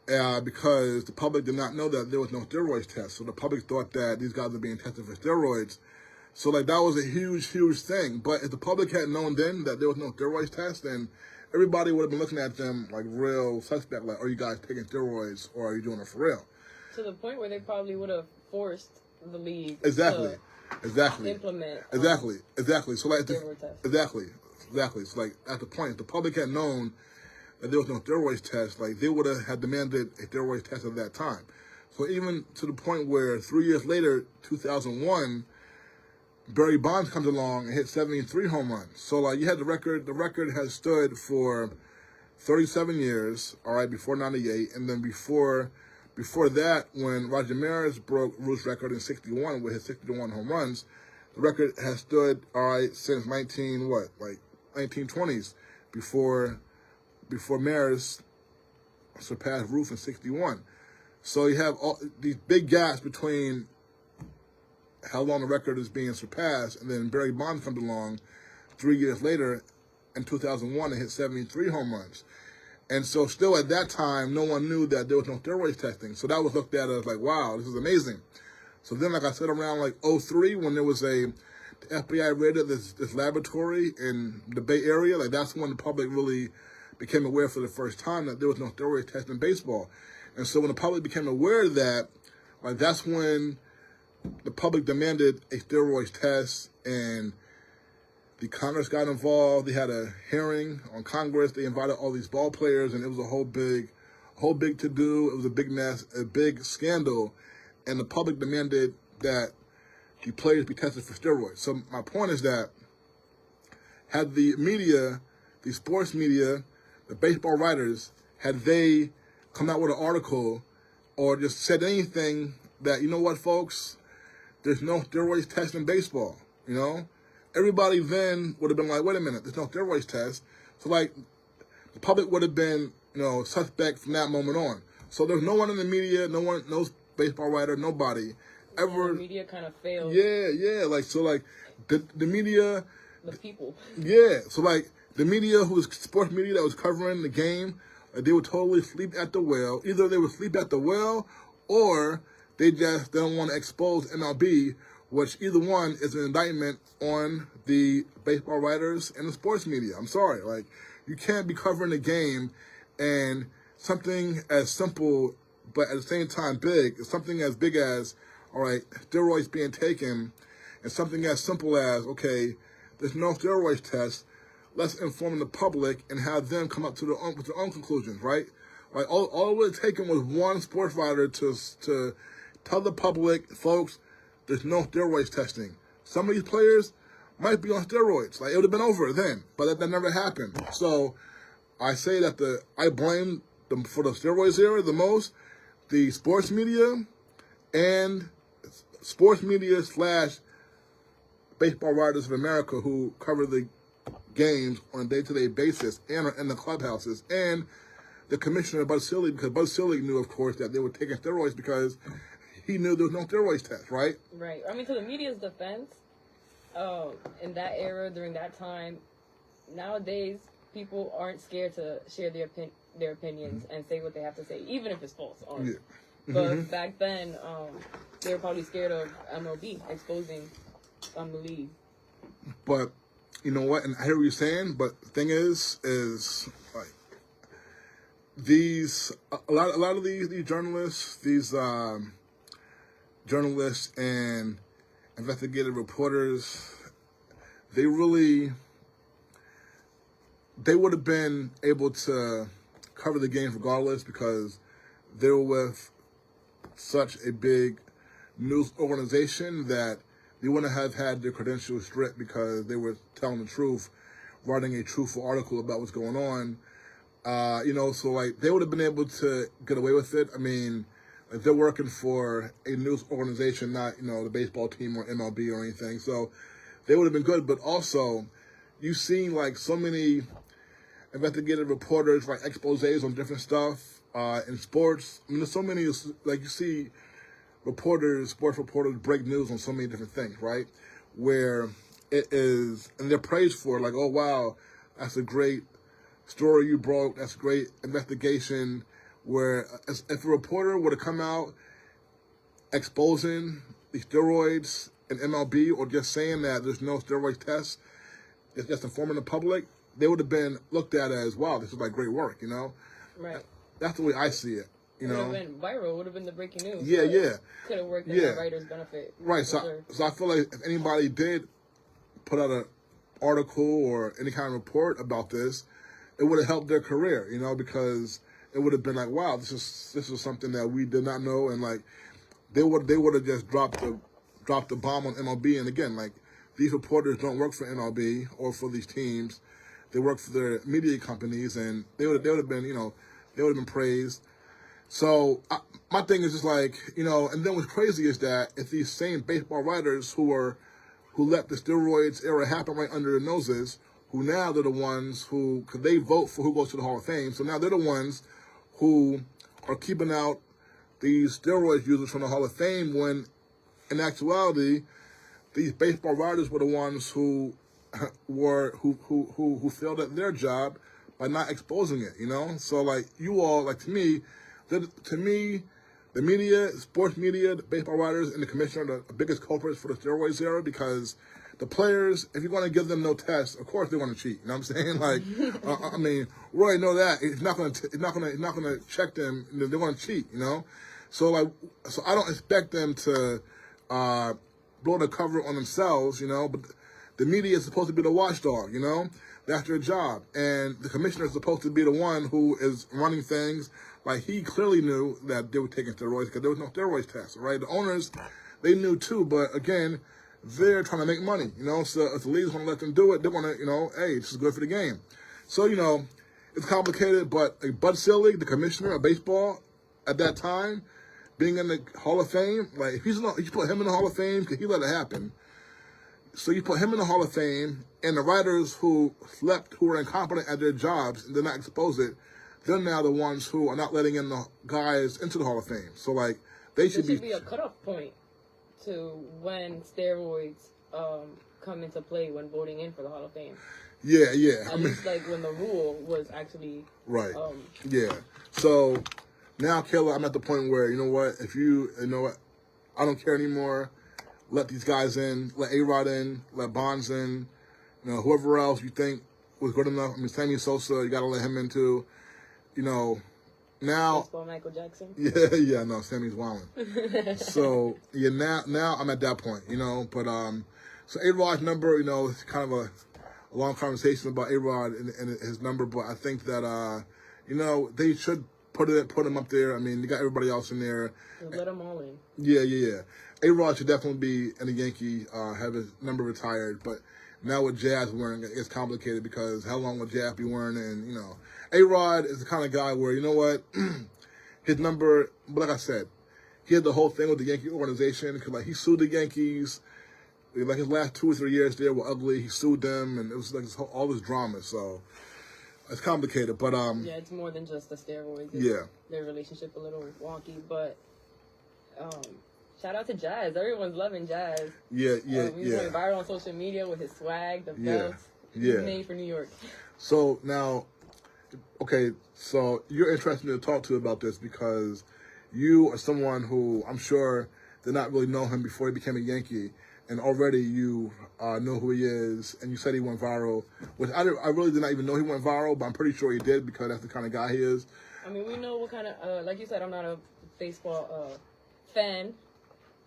Because the public did not know that there was no steroids test. So the public thought that these guys were being tested for steroids. So, like, that was a huge, huge thing. But if the public had known then that there was no steroids test, then everybody would have been looking at them like real suspect, like, are you guys taking steroids or are you doing it for real? To the point where they probably would have forced the league Exactly. to implement Exactly. So, like, steroid test. Exactly. So, like, at the point, if the public had known that there was no steroids test, like, they would have had demanded a steroids test at that time. So even to the point where 3 years later, 2001, Barry Bonds comes along and hit 73 home runs. So, like, you had the record has stood for 37 years, all right, before 98, and then before that, when Roger Maris broke Ruth's record in 61 with his 61 home runs, the record has stood, all right, since 1920s, before Maris surpassed Ruth in 61. So you have all these big gaps between how long the record is being surpassed, and then Barry Bonds comes along 3 years later in 2001 and hit 73 home runs. And so still at that time, no one knew that there was no steroids testing. So that was looked at as like, wow, this is amazing. So then, like I said, around like 03, when there was the FBI raided this laboratory in the Bay Area, like that's when the public really became aware for the first time that there was no steroids test in baseball. And so when the public became aware of that, like that's when the public demanded a steroids test, and the Congress got involved. They had a hearing on Congress. They invited all these ball players, and it was a whole big to-do. It was a big mess, a big scandal, and the public demanded that the players be tested for steroids. So my point is that had the media, the sports media, the baseball writers, had they come out with an article or just said anything that, you know what, folks, there's no steroids test in baseball, everybody then would have been like, wait a minute, there's no steroids test. So, like, the public would have been, suspect from that moment on. So there's no one in the media, no baseball writer, nobody ever. The media kind of failed. Yeah. Like, so, like, the media. The people. Yeah. So, like, the media, sports media that was covering the game, they would totally sleep at the well. Either they would sleep at the well, or they don't want to expose MLB, which either one is an indictment on the baseball writers and the sports media. I'm sorry. Like, you can't be covering the game and something as simple, but at the same time big, something as big as, all right, steroids being taken, and something as simple as, okay, there's no steroids test, let's inform the public and have them come up with their own conclusions, right? Like, all it would have taken was one sports writer to tell the public, folks, there's no steroids testing. Some of these players might be on steroids. Like, it would have been over then, but that never happened. So I say that I blame them for the steroids era the most, the sports media and sports media / baseball writers of America who cover the games on a day-to-day basis and are in the clubhouses, and the commissioner, Bud Selig, because Bud Selig knew, of course, that they were taking steroids because he knew there was no steroids test, right? Right. I mean, to the media's defense, in that era, during that time, nowadays, people aren't scared to share their opinions and say what they have to say, even if it's false. But back then, they were probably scared of MLB exposing the league. But you know what? And I hear what you're saying. But the thing is like a lot of these journalists, journalists and investigative reporters, they would have been able to cover the games regardless because they were with such a big news organization that they wouldn't have had their credentials stripped because they were telling the truth, writing a truthful article about what's going on. So like they would have been able to get away with it. I mean, like they're working for a news organization, not, the baseball team or MLB or anything. So they would have been good. But also, you've seen like so many investigative reporters write exposés on different stuff in sports. I mean, there's so many, like you see sports reporters break news on so many different things, right? Where it is, and they're praised for, like, oh, wow, that's a great story you broke, that's a great investigation, where if a reporter were to come out exposing the steroids in MLB or just saying that there's no steroid tests, it's just informing the public, they would have been looked at as, wow, this is like great work, Right. That's the way I see it. It would have been viral. Would have been the breaking news. Yeah. Could have worked in the writer's benefit. Right. So I feel like if anybody did put out an article or any kind of report about this, it would have helped their career, because it would have been like, wow, this is something that we did not know, and like they would have just dropped the bomb on MLB. And again, like these reporters don't work for MLB or for these teams; they work for their media companies, and they would have been, they would have been praised. So my thing is just like, and then what's crazy is that if these same baseball writers who let the steroids era happen right under their noses, who now they're the ones who, because they vote for who goes to the Hall of Fame, so now they're the ones who are keeping out these steroid users from the Hall of Fame when, in actuality, these baseball writers were the ones who failed at their job by not exposing it, So, like, you all, like, to me, the media, sports media, the baseball writers, and the commissioner are the biggest culprits for the steroids era because the players, if you're going to give them no tests, of course they want to cheat. You know what I'm saying? Like, I mean, we already know that it's not going to check them. They want to cheat. So I don't expect them to blow the cover on themselves. But the media is supposed to be the watchdog. That's their job, and the commissioner is supposed to be the one who is running things. Like, he clearly knew that they were taking steroids because there was no steroids test, right? The owners, they knew too, but again, they're trying to make money, So if the leagues want to let them do it, they want to, hey, this is good for the game. So, it's complicated, but Bud Selig, the commissioner of baseball at that time, being in the Hall of Fame, like, if you put him in the Hall of Fame, because he let it happen. So you put him in the Hall of Fame, and the writers who were incompetent at their jobs and did not expose it, they're now the ones who are not letting in the guys into the Hall of Fame. So, like, there should be a cutoff point to when steroids come into play when voting in for the Hall of Fame. Yeah. At least, like, when the rule was actually... Right. Yeah. So, now, Kayla, I'm at the point where, I don't care anymore. Let these guys in. Let ARod in. Let Bonds in. Whoever else you think was good enough. I mean, Sammy Sosa, you got to let him in, too. Now... Baseball Michael Jackson? Yeah, no, Sammy's wilding. So, yeah, now I'm at that point, But, so ARod's number, it's kind of a long conversation about ARod and his number, but I think that, they should put him up there. I mean, you got everybody else in there. Let them all in. Yeah. ARod should definitely be in the Yankee, have his number retired, but now with Jazz wearing it, it's complicated because how long will Jazz be wearing it? And, ARod is the kind of guy where, his number, but like I said, he had the whole thing with the Yankee organization because, like, he sued the Yankees. Like, his last 2 or 3 years there were ugly. He sued them, and it was like all this drama. So it's complicated, but yeah, it's more than just the steroids. Their relationship a little wonky, but shout out to Jazz. Everyone's loving Jazz. He's going viral on social media with his swag, the belts. He's made for New York. So now, okay, so you're interested to talk to about this because you are someone who I'm sure did not really know him before he became a Yankee, and already you know who he is, and you said he went viral, which I really did not even know he went viral, but I'm pretty sure he did because that's the kind of guy he is. I mean, we know what kind of, like you said, I'm not a baseball fan,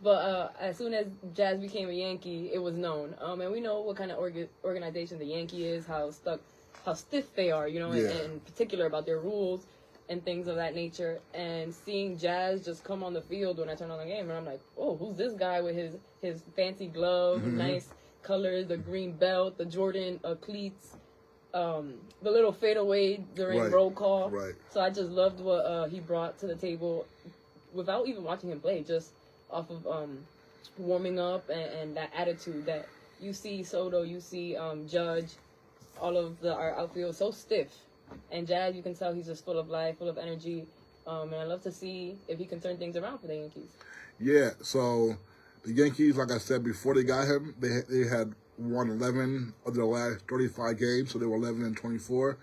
but as soon as Jazz became a Yankee, it was known. And we know what kind of organization the Yankee is, how stiff they are, you know, Yeah. and in particular about their rules and things of that nature. And seeing Jazz just come on the field when I turn on the game, and I'm like, oh, who's this guy with his fancy glove, nice colors, the green belt, the Jordan cleats, the little fadeaway during roll call. Right. So I just loved what he brought to the table without even watching him play, just off of warming up and that attitude that you see Soto, you see Judge, all of our outfield so stiff. And Jazz, you can tell he's just full of life, full of energy. And I love to see if he can turn things around for the Yankees. Yeah, so the Yankees, like I said, before they got him, they had won 11 of their last 35 games, so they were 11-24.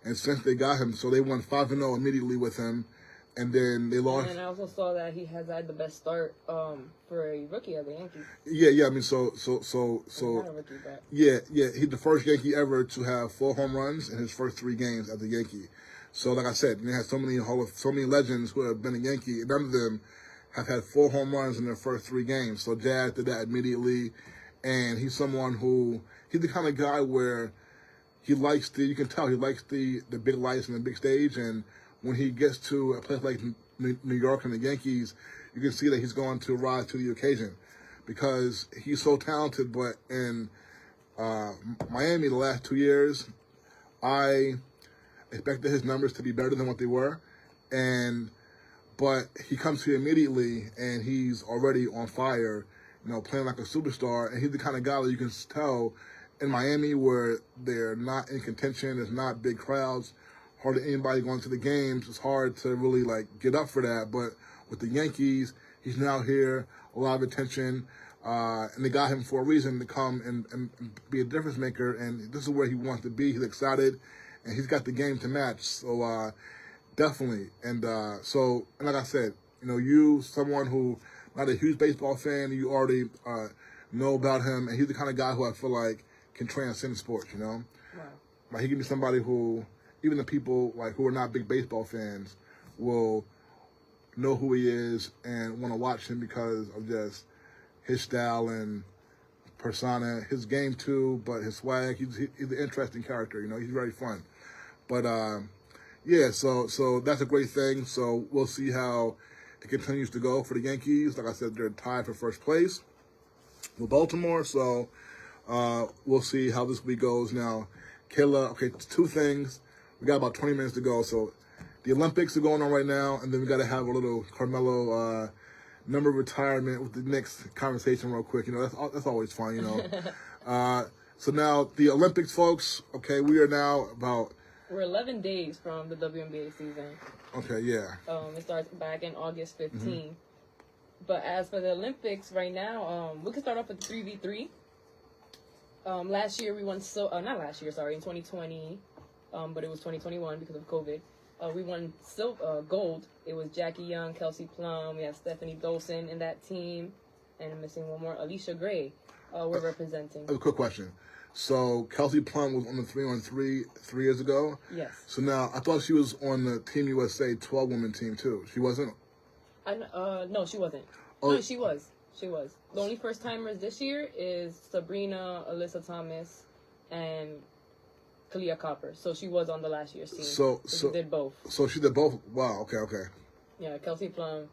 And since they got him, so they won 5-0 immediately with him, and then they lost. And I also saw that he has had the best start for a rookie of the Yankees. Yeah. I mean, so. Not a rookie, but Yeah. He's the first Yankee ever to have 4 home runs in his first 3 games as a Yankee. So, like I said, they had so many legends who have been a Yankee. And none of them have had 4 home runs in their first 3 games. So Jazz did that immediately, and he's someone he's the kind of guy where you can tell he likes the big lights and the big stage, and when he gets to a place like New York and the Yankees, you can see that he's going to rise to the occasion because he's so talented. But in Miami the last 2 years, I expected his numbers to be better than what they were, but he comes here immediately and he's already on fire, playing like a superstar. And he's the kind of guy that you can tell in Miami where they're not in contention, there's not big crowds, hardly anybody going to the games. It's hard to really get up for that. But with the Yankees, he's now here, a lot of attention, and they got him for a reason to come and be a difference maker. And this is where he wants to be. He's excited, and he's got the game to match. So definitely. And like I said, you, someone who not a huge baseball fan, you already know about him, and he's the kind of guy who I feel like can transcend sports. Wow. Like he can be somebody who, even the people who are not big baseball fans, will know who he is and want to watch him because of just his style and persona, his game too, but his swag. He's an interesting character. He's very fun. But so that's a great thing. So we'll see how it continues to go for the Yankees. Like I said, they're tied for first place with Baltimore. So we'll see how this week goes. Now, Kayla, okay, 2 things. We got about 20 minutes to go. So the Olympics are going on right now, and then we got to have a little Carmelo number retirement with the next conversation real quick. That's always fun, So now the Olympics, folks, okay, we are now we're 11 days from the WNBA season. Okay, yeah. It starts back in August 15th. Mm-hmm. But as for the Olympics right now, we can start off with 3v3. Last year we won in 2020, but it was 2021 because of COVID. We won gold. It was Jackie Young, Kelsey Plum. We have Stephanie Dolson in that team, and I'm missing one more. Alicia Gray. We're representing. A quick question. So Kelsey Plum was on the 3-on-3 3 years ago. Yes. So now I thought she was on the Team USA 12-woman team too. She wasn't. No, she wasn't. Oh. No, she was. She was. The only first timers this year is Sabrina, Alyssa Thomas, and Kalia Copper. So she was on the last year's team. So she did both. So she did both. Wow. Okay. Yeah, Kelsey Plum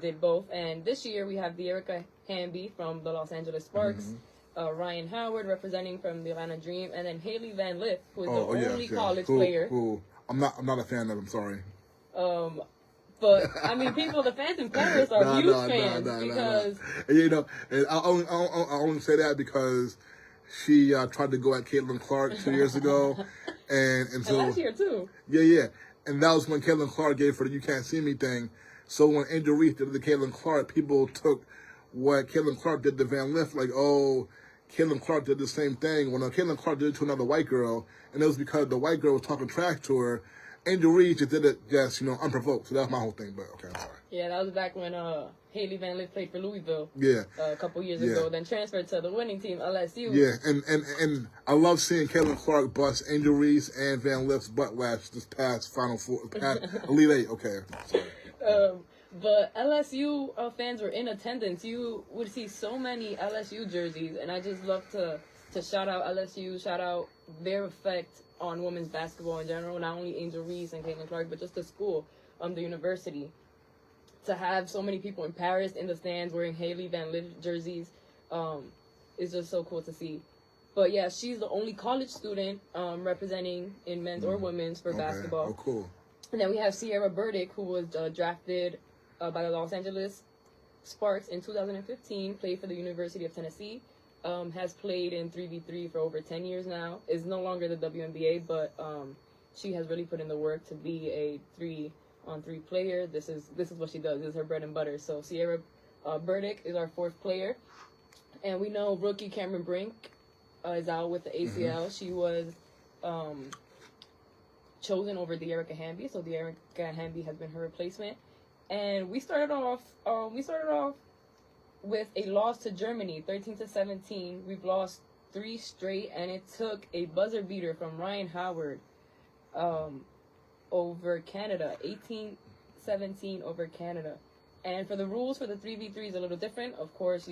did both. And this year we have Erica Hamby from the Los Angeles Sparks, Ryan Howard representing from the Atlanta Dream, and then Haley Van Lith, who is the only college player. Who I'm not a fan of. I'm sorry. But I mean, the fans in Paris are huge fans because and I only say that because she tried to go at Caitlin Clark 2 years ago, and so last year too. Yeah, and that was when Caitlin Clark gave her the "You Can't See Me" thing. So when Angel Reese did the Caitlin Clark, people took what Caitlin Clark did to Van Lith, Caitlin Clark did the same thing. Well, no, Caitlin Clark did it to another white girl, and it was because the white girl was talking trash to her, Angel Reese just did it just, unprovoked. So that's my whole thing, but okay, I'm sorry. Yeah, that was back when Haley Van Lith played for Louisville. Yeah. A couple years ago, then transferred to the winning team, LSU. Yeah, and I love seeing Caitlin Clark bust Angel Reese and Van Lith's butt last this past Elite Eight. Okay, sorry. But LSU fans were in attendance. You would see so many LSU jerseys, and I just love to shout out LSU, shout out their effect on women's basketball in general, not only Angel Reese and Caitlin Clark, but just the school, the university. To have so many people in Paris in the stands wearing Haley Van Lith jerseys is just so cool to see. But yeah, she's the only college student representing in men's or women's for basketball. Oh, cool. And then we have Sierra Burdick, who was drafted by the Los Angeles Sparks in 2015, played for the University of Tennessee, has played in 3v3 for over 10 years now, is no longer the WNBA, but she has really put in the work to be a 3-on-3 player. This is what she does. This is her bread and butter. So Sierra Burdick is our fourth player. And we know rookie Cameron Brink is out with the ACL. Mm-hmm. She was chosen over De'Arica Hamby, so De'Arica Hamby has been her replacement. And we started off with a loss to Germany, 13-17. We've lost 3 straight, and it took a buzzer beater from Ryan Howard over Canada, 18-17 over Canada. And for the rules for the 3v3 is a little different. Of course,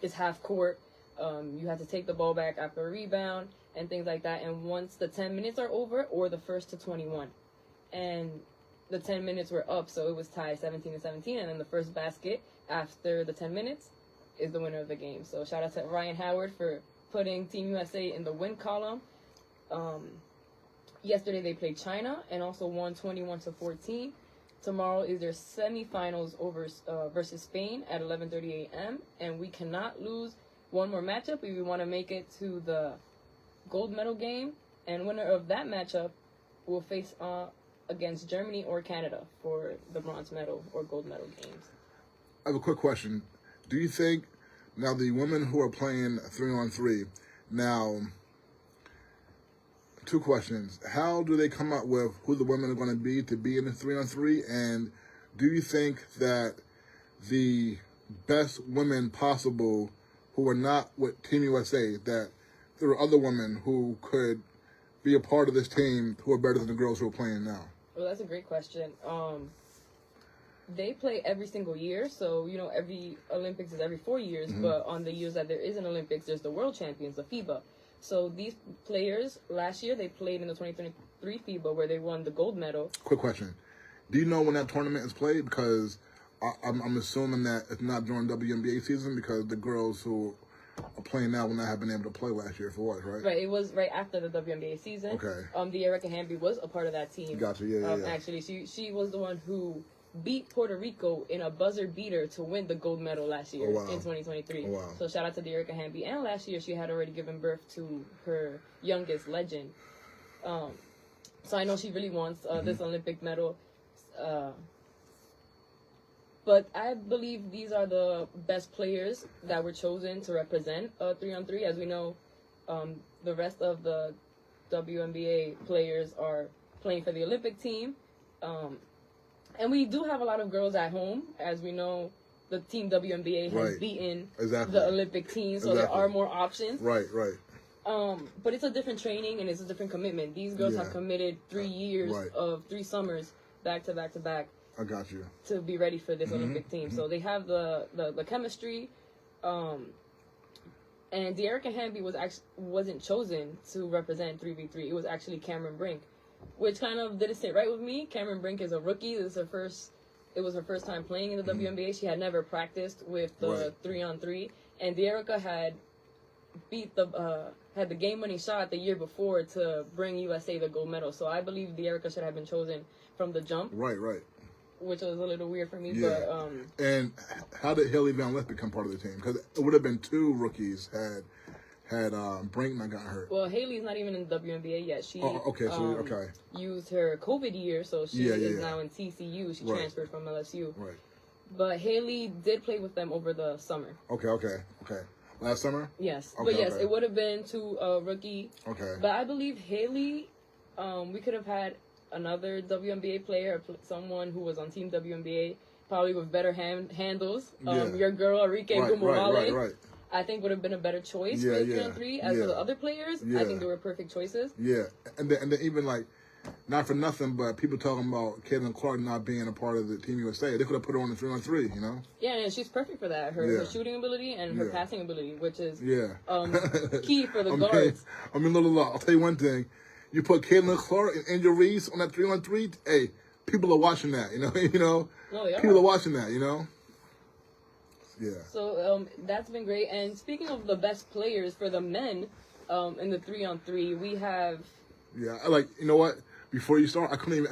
it's half court. You have to take the ball back after a rebound and things like that. And once the 10 minutes are over, or the first to 21. And the 10 minutes were up, so it was tied 17-17. And then the first basket after the 10 minutes is the winner of the game. So shout out to Ryan Howard for putting Team USA in the win column. Yesterday they played China and also won 21-14. Tomorrow is their semifinals versus Spain at 11:30 a.m. And we cannot lose one more matchup if we want to make it to the gold medal game. And winner of that matchup will face against Germany or Canada for the bronze medal or gold medal games. I have a quick question. Do you think now the women who are playing 3-on-3 now? 2 questions. How do they come up with who the women are going to be in the 3-on-3? And do you think that the best women possible who are not with Team USA, that there are other women who could be a part of this team who are better than the girls who are playing now? Well, that's a great question. They play every single year, so, every Olympics is every 4 years, mm-hmm. But on the years that there is an Olympics, there's the World Champions, the FIBA. So these players, last year, they played in the 2023 FIBA where they won the gold medal. Quick question. Do you know when that tournament is played? Because I'm assuming that it's not during WNBA season because the girls who are playing now will not have been able to play last year for what, right? Right. It was right after the WNBA season. Okay. De'Arica Hamby was a part of that team. Gotcha. Yeah. Actually, she was the one who beat Puerto Rico in a buzzer beater to win the gold medal last year in 2023. Oh, wow. So shout out to De'Arica Hamby. And last year she had already given birth to her youngest legend. So I know she really wants this Olympic medal. But I believe these are the best players that were chosen to represent 3-on-3. As we know, the rest of the WNBA players are playing for the Olympic team. And we do have a lot of girls at home. As we know, the Team WNBA has beaten the Olympic team, so there are more options. Right. But it's a different training and it's a different commitment. These girls have committed 3 years of 3 summers back to back to back. I got you. To be ready for this Olympic team. So they have the chemistry. And De'Arica Hamby wasn't chosen to represent 3v3. It was actually Cameron Brink, which kind of didn't sit right with me. Cameron Brink is a rookie. It was her first time playing in the WNBA. She had never practiced with the 3-on-3. And De'Arica had had the game-winning shot the year before to bring USA the gold medal. So I believe De'Arica should have been chosen from the jump. Right. Which was a little weird for me, but and how did Haley Van Lith become part of the team? Because it would have been 2 rookies had Brink not got hurt. Well, Haley's not even in the WNBA yet. She used her COVID year, so she is now in TCU. She transferred from LSU. Right. But Haley did play with them over the summer. Okay. Last summer? Yes. Okay, but yes, it would have been to a rookie. Okay. But I believe Haley, we could have had another WNBA player, someone who was on Team WNBA, probably with better handles. Your girl, Rodriquez, right. I think would have been a better choice for the 3-on-3. As for the other players, I think they were perfect choices. Yeah, and then even like, not for nothing, but people talking about Caitlin Clark not being a part of the Team USA. They could have put her on the 3-on-3, you know? Yeah, and she's perfect for that. Her shooting ability and her passing ability, which is key for the guards. I'll tell you one thing. You put Caitlin Clark and Angel Reese on that 3-on-3, hey, people are watching that, you know? No, they are. People are watching that, you know? Yeah. So that's been great. And speaking of the best players for the men in the 3-on-3, we have. Yeah, you know what? Before you start, I couldn't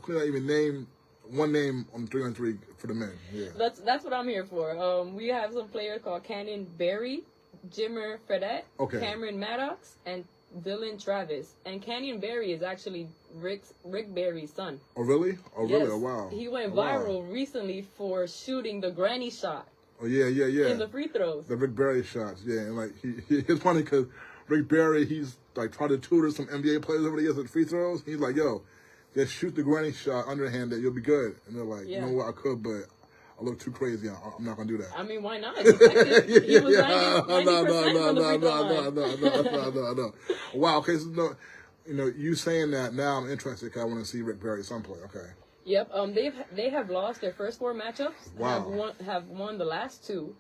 even name one name on 3-on-3 for the men. Yeah. That's what I'm here for. We have some players called Cannon Berry, Jimmer Fredette, Cameron Maddox, and Dylan Travis. And Canyon Berry is actually Rick Berry's son. Oh, really? Oh, yes. really? Oh, wow. He went viral recently for shooting the granny shot. Oh, yeah. In the free throws. The Rick Barry shots, yeah. And, like, it's funny because Rick Barry, he's, like, tried to tutor some NBA players over the years at free throws. He's like, yo, just shoot the granny shot underhanded, you'll be good. And they're like, you know what, I could, but I look too crazy. I'm not going to do that. I mean, why not? He was 90% from the free throw line. No. Wow, okay, so, you saying that, now I'm interested because I want to see Rick Barry someplace, okay. Yep. They have lost their first 4 matchups. Wow. Have won the last 2.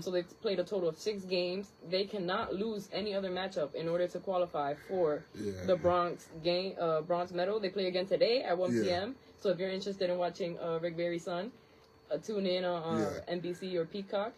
So they've played a total of 6 games. They cannot lose any other matchup in order to qualify for the Bronx medal. They play again today at 1 p.m. So if you're interested in watching Rick Barry's son, tune in on NBC or Peacock.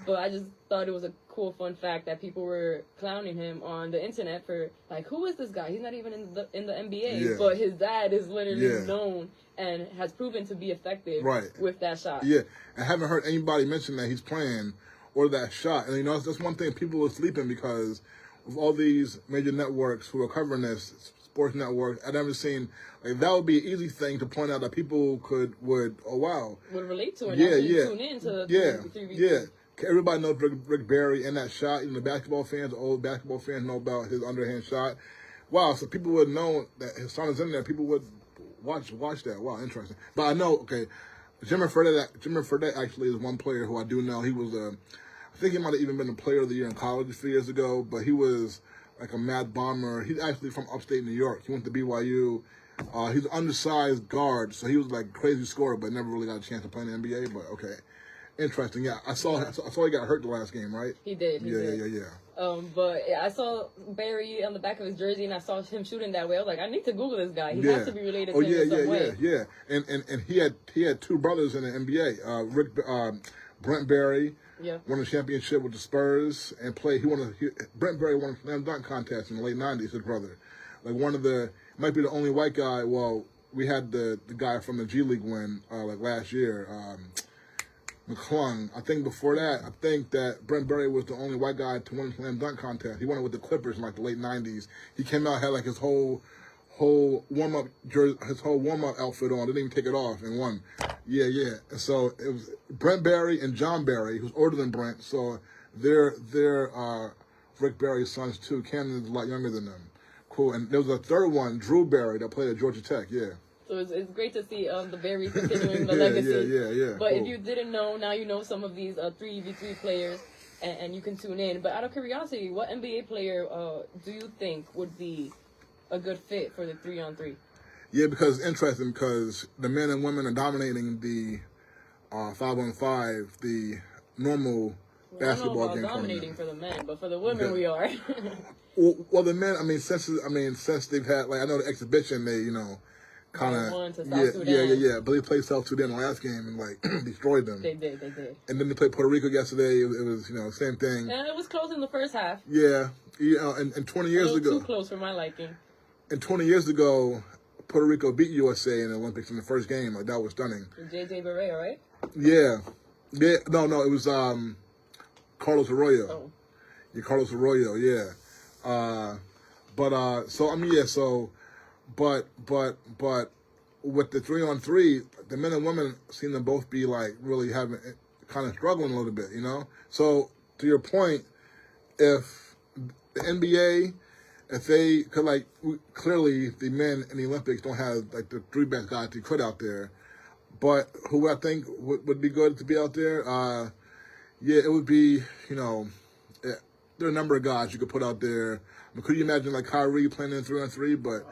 But I just thought it was a cool fun fact that people were clowning him on the internet for, like, who is this guy? He's not even in the NBA, but his dad is literally known and has proven to be effective with that shot. Yeah, I haven't heard anybody mention that he's playing or that shot. And, that's one thing people are sleeping because with all these major networks who are covering this, sports networks, I've never seen, like, that would be an easy thing to point out that people would relate to it. Tune in to the Everybody knows Rick Barry and that shot. Even the basketball fans, the old basketball fans know about his underhand shot. Wow, so people would know that his son is in there. People would watch that. Wow, interesting. But I know, Jimmer Fredette actually is one player who I do know. He was I think he might have even been a player of the year in college a few years ago, but he was like a mad bomber. He's actually from upstate New York. He went to BYU. He's an undersized guard, so he was like a crazy scorer, but never really got a chance to play in the NBA, but okay. Interesting, yeah. I saw he got hurt the last game, right? He did. Yeah. But I saw Barry on the back of his jersey, and I saw him shooting that way. I was like, I need to Google this guy. He has to be related to him in some way. Yeah. And he had 2 brothers in the NBA. Brent Barry won a championship with the Spurs and played. Brent Barry won a slam dunk contest in the late '90s. His brother, like might be the only white guy. Well, we had the guy from the G League win like last year. McClung. I think before that, I think that Brent Barry was the only white guy to win a slam dunk contest. He won it with the Clippers in like the late '90s. He came out, had like his whole warm up outfit on, didn't even take it off, and won. Yeah. And so it was Brent Barry and John Barry, who's older than Brent. So they're Rick Barry's sons too. Cannon's a lot younger than them. Cool. And there was a third one, Drew Barry, that played at Georgia Tech. Yeah. So it's great to see the Barrys continuing the legacy. Yeah. But if you didn't know, now you know some of these 3v3 players, and you can tune in. But out of curiosity, what NBA player do you think would be a good fit for the 3-on-3? Yeah, because it's interesting because the men and women are dominating the 5-on-5, the normal basketball game. Dominating for the men, but for the women we are. well, the men. Since they've had, like, I know the exhibition, they kind of yeah. But they played South Sudan the last game and like destroyed them. They did. And then they played Puerto Rico yesterday. It was same thing. And it was close in the first half. Yeah, and 20 years ago. Too close for my liking. And 20 years ago, Puerto Rico beat USA in the Olympics in the first game. Like, that was stunning. JJ Barea, right? Yeah. No, it was Carlos Arroyo. Oh. Yeah, Carlos Arroyo. Yeah. But with the 3-on-3, the men and women seem to both be like really having kind of struggling a little bit, So to your point, if the NBA, if they could, like, clearly the men in the Olympics don't have, like, the three best guys to put out there. But who I think would be good to be out there, yeah, it would be, there are a number of guys you could put out there. I mean, could you imagine, like, Kyrie playing in 3-on-3? But,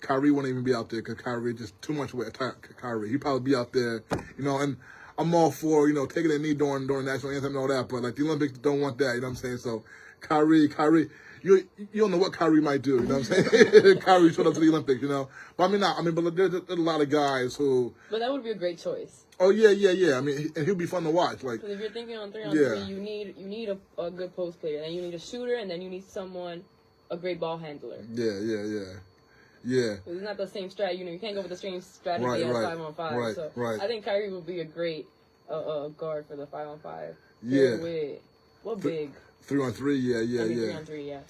Kyrie won't even be out there because Kyrie just too much with Kyrie. He'd probably be out there, and I'm all for, taking a knee during national anthem and all that. But, like, the Olympics don't want that, you know what I'm saying? So, Kyrie, you don't know what Kyrie might do, you know what I'm saying? Kyrie showed up to the Olympics, But but there's a lot of guys who. But that would be a great choice. Oh yeah. I mean, and he'll be fun to watch. Like, because if you're thinking on 3-on-3, you need a good post player, and you need a shooter, and then you need a great ball handler. Yeah. It's not the same strategy. You can't go with the same strategy as 5-on-5. Right. I think Kyrie would be a great guard for the 5-on-5. Yeah. What big? 3-on-3, yeah. 3-on-3, yeah.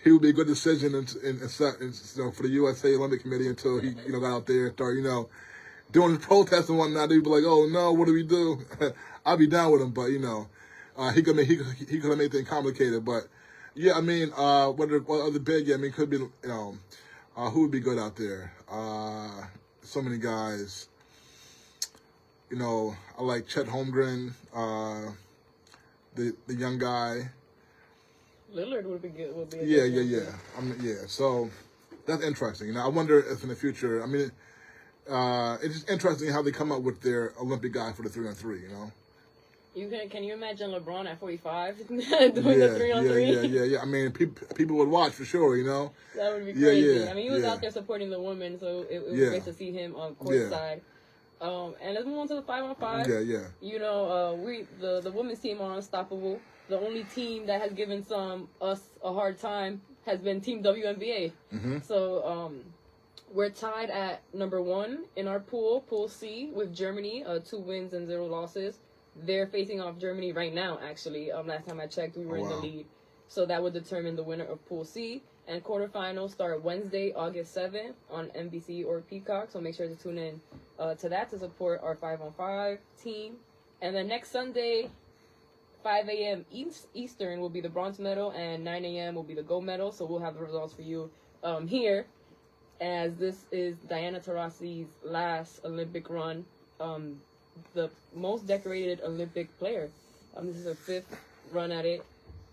He would be a good decision for the USA Olympic Committee until he got out there and started doing the protests and whatnot. They'd be like, oh no, what do we do? I'll be down with him, but he could have made things complicated. But yeah, I mean, what other big? Yeah, I mean, could be who would be good out there? So many guys. I like Chet Holmgren, the young guy. Lillard would be good. Yeah. So that's interesting. I wonder if in the future. I mean, it's just interesting how they come up with their Olympic guy for the 3-on-3. Can you imagine LeBron at 45 doing the 3-on-3? Yeah. I mean, people would watch for sure. That would be crazy. Yeah. I mean, he was out there supporting the women, so it was great to see him on courtside. And let's move on to the 5-on-5. Yeah. The women's team are unstoppable. The only team that has given us a hard time has been Team WNBA. Mm-hmm. So we're tied at number 1 in our Pool C, with Germany, 2 wins and 0 losses. They're facing off Germany right now, actually. Last time I checked, we were in the lead. So that would determine the winner of Pool C. And quarterfinals start Wednesday, August 7th on NBC or Peacock. So make sure to tune in to that to support our 5-on-5 team. And then next Sunday, 5 a.m. Eastern will be the bronze medal, and 9 a.m. will be the gold medal. So we'll have the results for you here, as this is Diana Taurasi's last Olympic run. The most decorated Olympic player. This is her 5th run at it,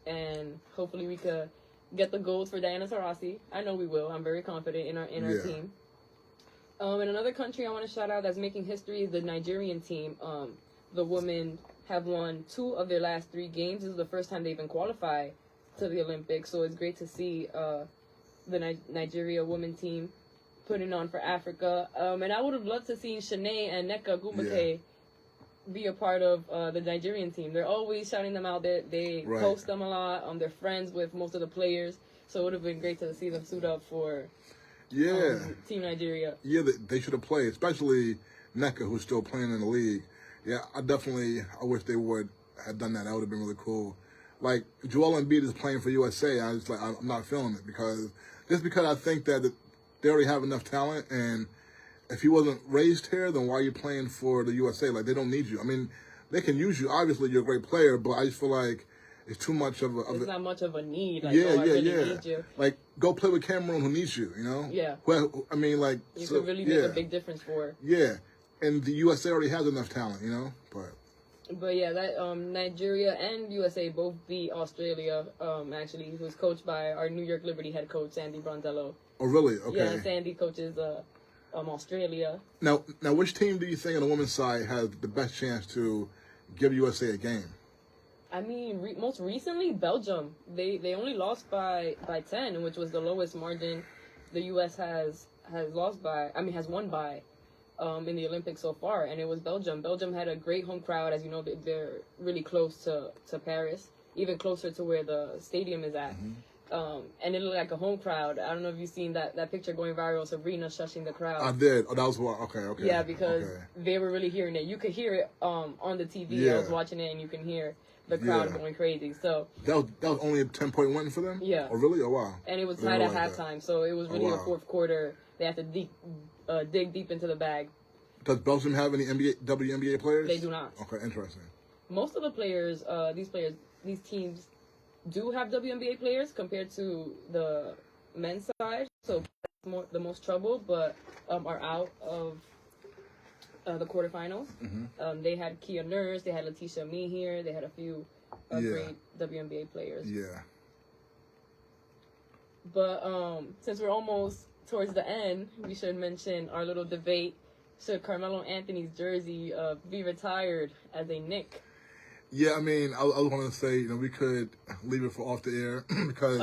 and hopefully we could get the gold for Diana Taurasi. I know we will. I'm very confident in our team. In another country I want to shout out that's making history is the Nigerian team. The women have won 2 of their last 3 games. This is the first time they've been qualified to the Olympics, so it's great to see the Nigeria women team putting on for Africa. And I would have loved to see Shanae and Nneka Ogwumike be a part of the Nigerian team. They're always shouting them out. They post them a lot. They're friends with most of the players, so it would have been great to see them suit up for Team Nigeria. Yeah, they should have played, especially Nneka, who's still playing in the league. Yeah, I wish they would have done that. That would have been really cool. Like, Joel Embiid is playing for USA. I'm not feeling it because I think that they already have enough talent, and if he wasn't raised here, then why are you playing for the USA? Like, they don't need you. I mean, they can use you. Obviously, you're a great player, but I just feel like it's too much of a... It's not much of a need. Like, I really need you. Like, go play with Cameroon, who needs you, Yeah. Well, I mean, like... You could really make a big difference for. Yeah. And the USA already has enough talent, But yeah, that Nigeria and USA both beat Australia, actually, who was coached by our New York Liberty head coach, Sandy Brondello. Oh, really? Okay. Yeah, Sandy coaches Australia. Now, which team do you think on the women's side has the best chance to give USA a game? I mean, most recently, Belgium. They only lost by 10, which was the lowest margin the U.S. has won by in the Olympics so far, and it was Belgium. Belgium had a great home crowd. As you know, they're really close to Paris, even closer to where the stadium is at. Mm-hmm. And it looked like a home crowd. I don't know if you've seen that picture going viral, Sabrina shushing the crowd. I did. Oh, that was one. Okay. Yeah, because they were really hearing it. You could hear it on the TV. Yeah. I was watching it, and you can hear the crowd going crazy. So that was only a 10-point win for them? Yeah. Oh, really? Oh, wow. And it was tied at halftime, so it was really a fourth quarter. They had to dig deep into the bag. Does Belgium have any WNBA players? They do not. Okay, interesting. Most of the players, these teams do have WNBA players compared to the men's side, so the most trouble, but are out of the quarterfinals. They had Kia Nurse, they had Letitia Me here, they had a few great WNBA players. Yeah. But since we're almost towards the end, we should mention our little debate. Should Carmelo Anthony's jersey be retired as a Knick? Yeah, I mean, I was going to say, we could leave it for off the air because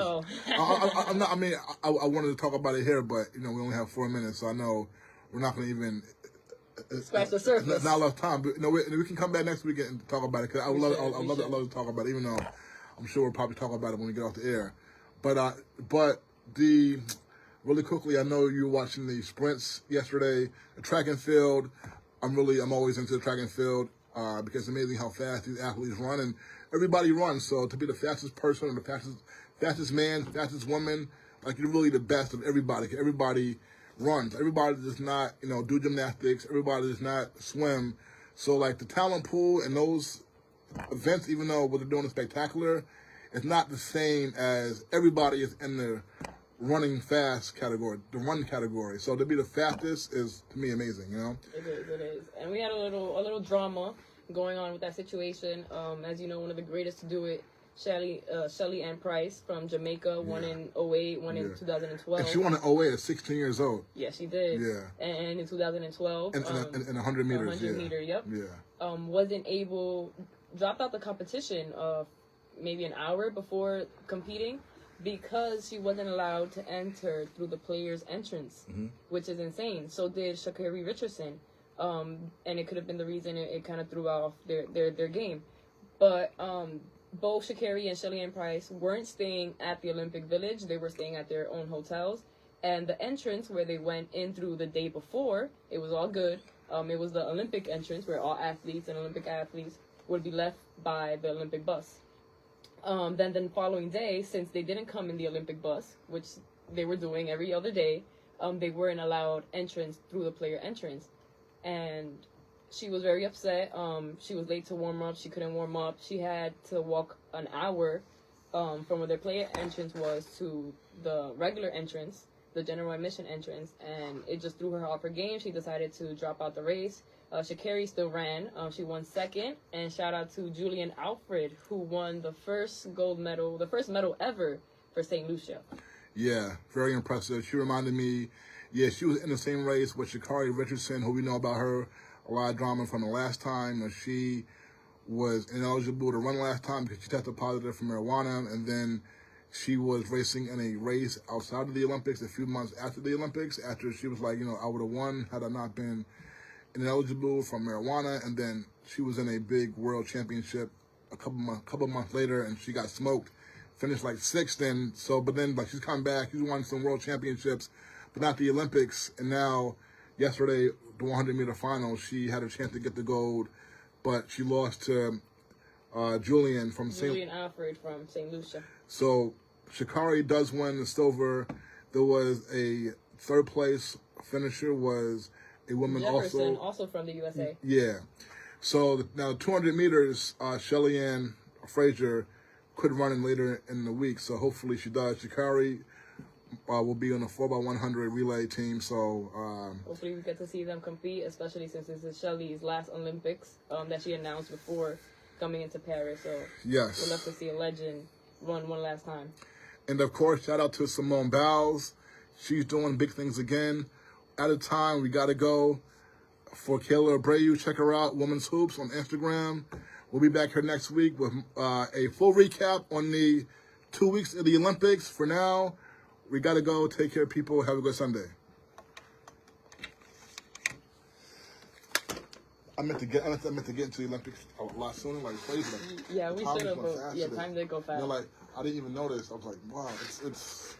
I'm not. I mean, I wanted to talk about it here, but we only have 4 minutes, so I know we're not going to even scratch the surface. Not enough time, but we can come back next week and talk about it because I would love to talk about it, even though I'm sure we'll probably talk about it when we get off the air. But really quickly, I know you were watching the sprints yesterday, the track and field. I'm always into the track and field. Because it's amazing how fast these athletes run, and everybody runs. So to be the fastest person, or the fastest man, fastest woman, like you're really the best of everybody. Everybody runs. Everybody does not, do gymnastics. Everybody does not swim. So like the talent pool and those events, even though what they're doing is spectacular, it's not the same as everybody is in the running fast category, the run category. So to be the fastest is, to me, amazing, It is. And we had a little drama going on with that situation. As you know, one of the greatest to do it, Shelly Ann Price from Jamaica, won in 2008, won in 2012. And she won in 2008 at 16 years old. Yeah, she did. Yeah. And in 2012. And 100 meters, 100 meter, yep. Yeah. Dropped out the competition maybe an hour before competing, because she wasn't allowed to enter through the player's entrance, which is insane. So did Sha'Carri Richardson, and it could have been the reason it kind of threw off their game. But both Sha'Carri and Shelly Ann Price weren't staying at the Olympic Village. They were staying at their own hotels. And the entrance where they went in through the day before, it was all good. It was the Olympic entrance where all athletes and Olympic athletes would be left by the Olympic bus. Then the following day, since they didn't come in the Olympic bus, which they were doing every other day, they weren't allowed entrance through the player entrance. And she was very upset. She was late to warm up. She couldn't warm up. She had to walk an hour from where their player entrance was to the regular entrance, the general admission entrance, and it just threw her off her game. She decided to drop out the race. Sha'Carri still ran. She won second, and shout out to Julian Alfred, who won the first medal ever for St. Lucia. Yeah, very impressive. She reminded me, she was in the same race with Sha'Carri Richardson, who we know about her, a lot of drama from the last time. She was ineligible to run last time because she tested positive for marijuana, and then she was racing in a race outside of the Olympics a few months after the Olympics, after she was like, I would have won had I not been ineligible from marijuana. And then she was in a big world championship a couple months later, and she got smoked, finished like sixth. But then she's come back, she's won some world championships, but not the Olympics. And now yesterday, the 100 meter final, she had a chance to get the gold, but she lost to Julian Alfred from St. Lucia. So Sha'Carri does win the silver. There was a third place finisher was a woman also from the USA. Yeah. So now 200 meters, Shelly Ann Fraser could run in later in the week, so hopefully she does. Sha'Carri will be on the 4x100 relay team, so hopefully we get to see them compete, especially since this is Shelly's last Olympics that she announced before coming into Paris. So yes, we'll love to see a legend run one last time. And of course, shout out to Simone Biles. She's doing big things again. At a time, we got to go. For Kayla Abreu, check her out, Women's Hoops on Instagram. We'll be back here next week with a full recap on the 2 weeks of the Olympics. For now, we got to go. Take care, people. Have a good Sunday. I meant to get into the Olympics a lot sooner, like crazy. Yeah, we should have. Yeah, time did go fast. I didn't even notice. I was like, wow, it's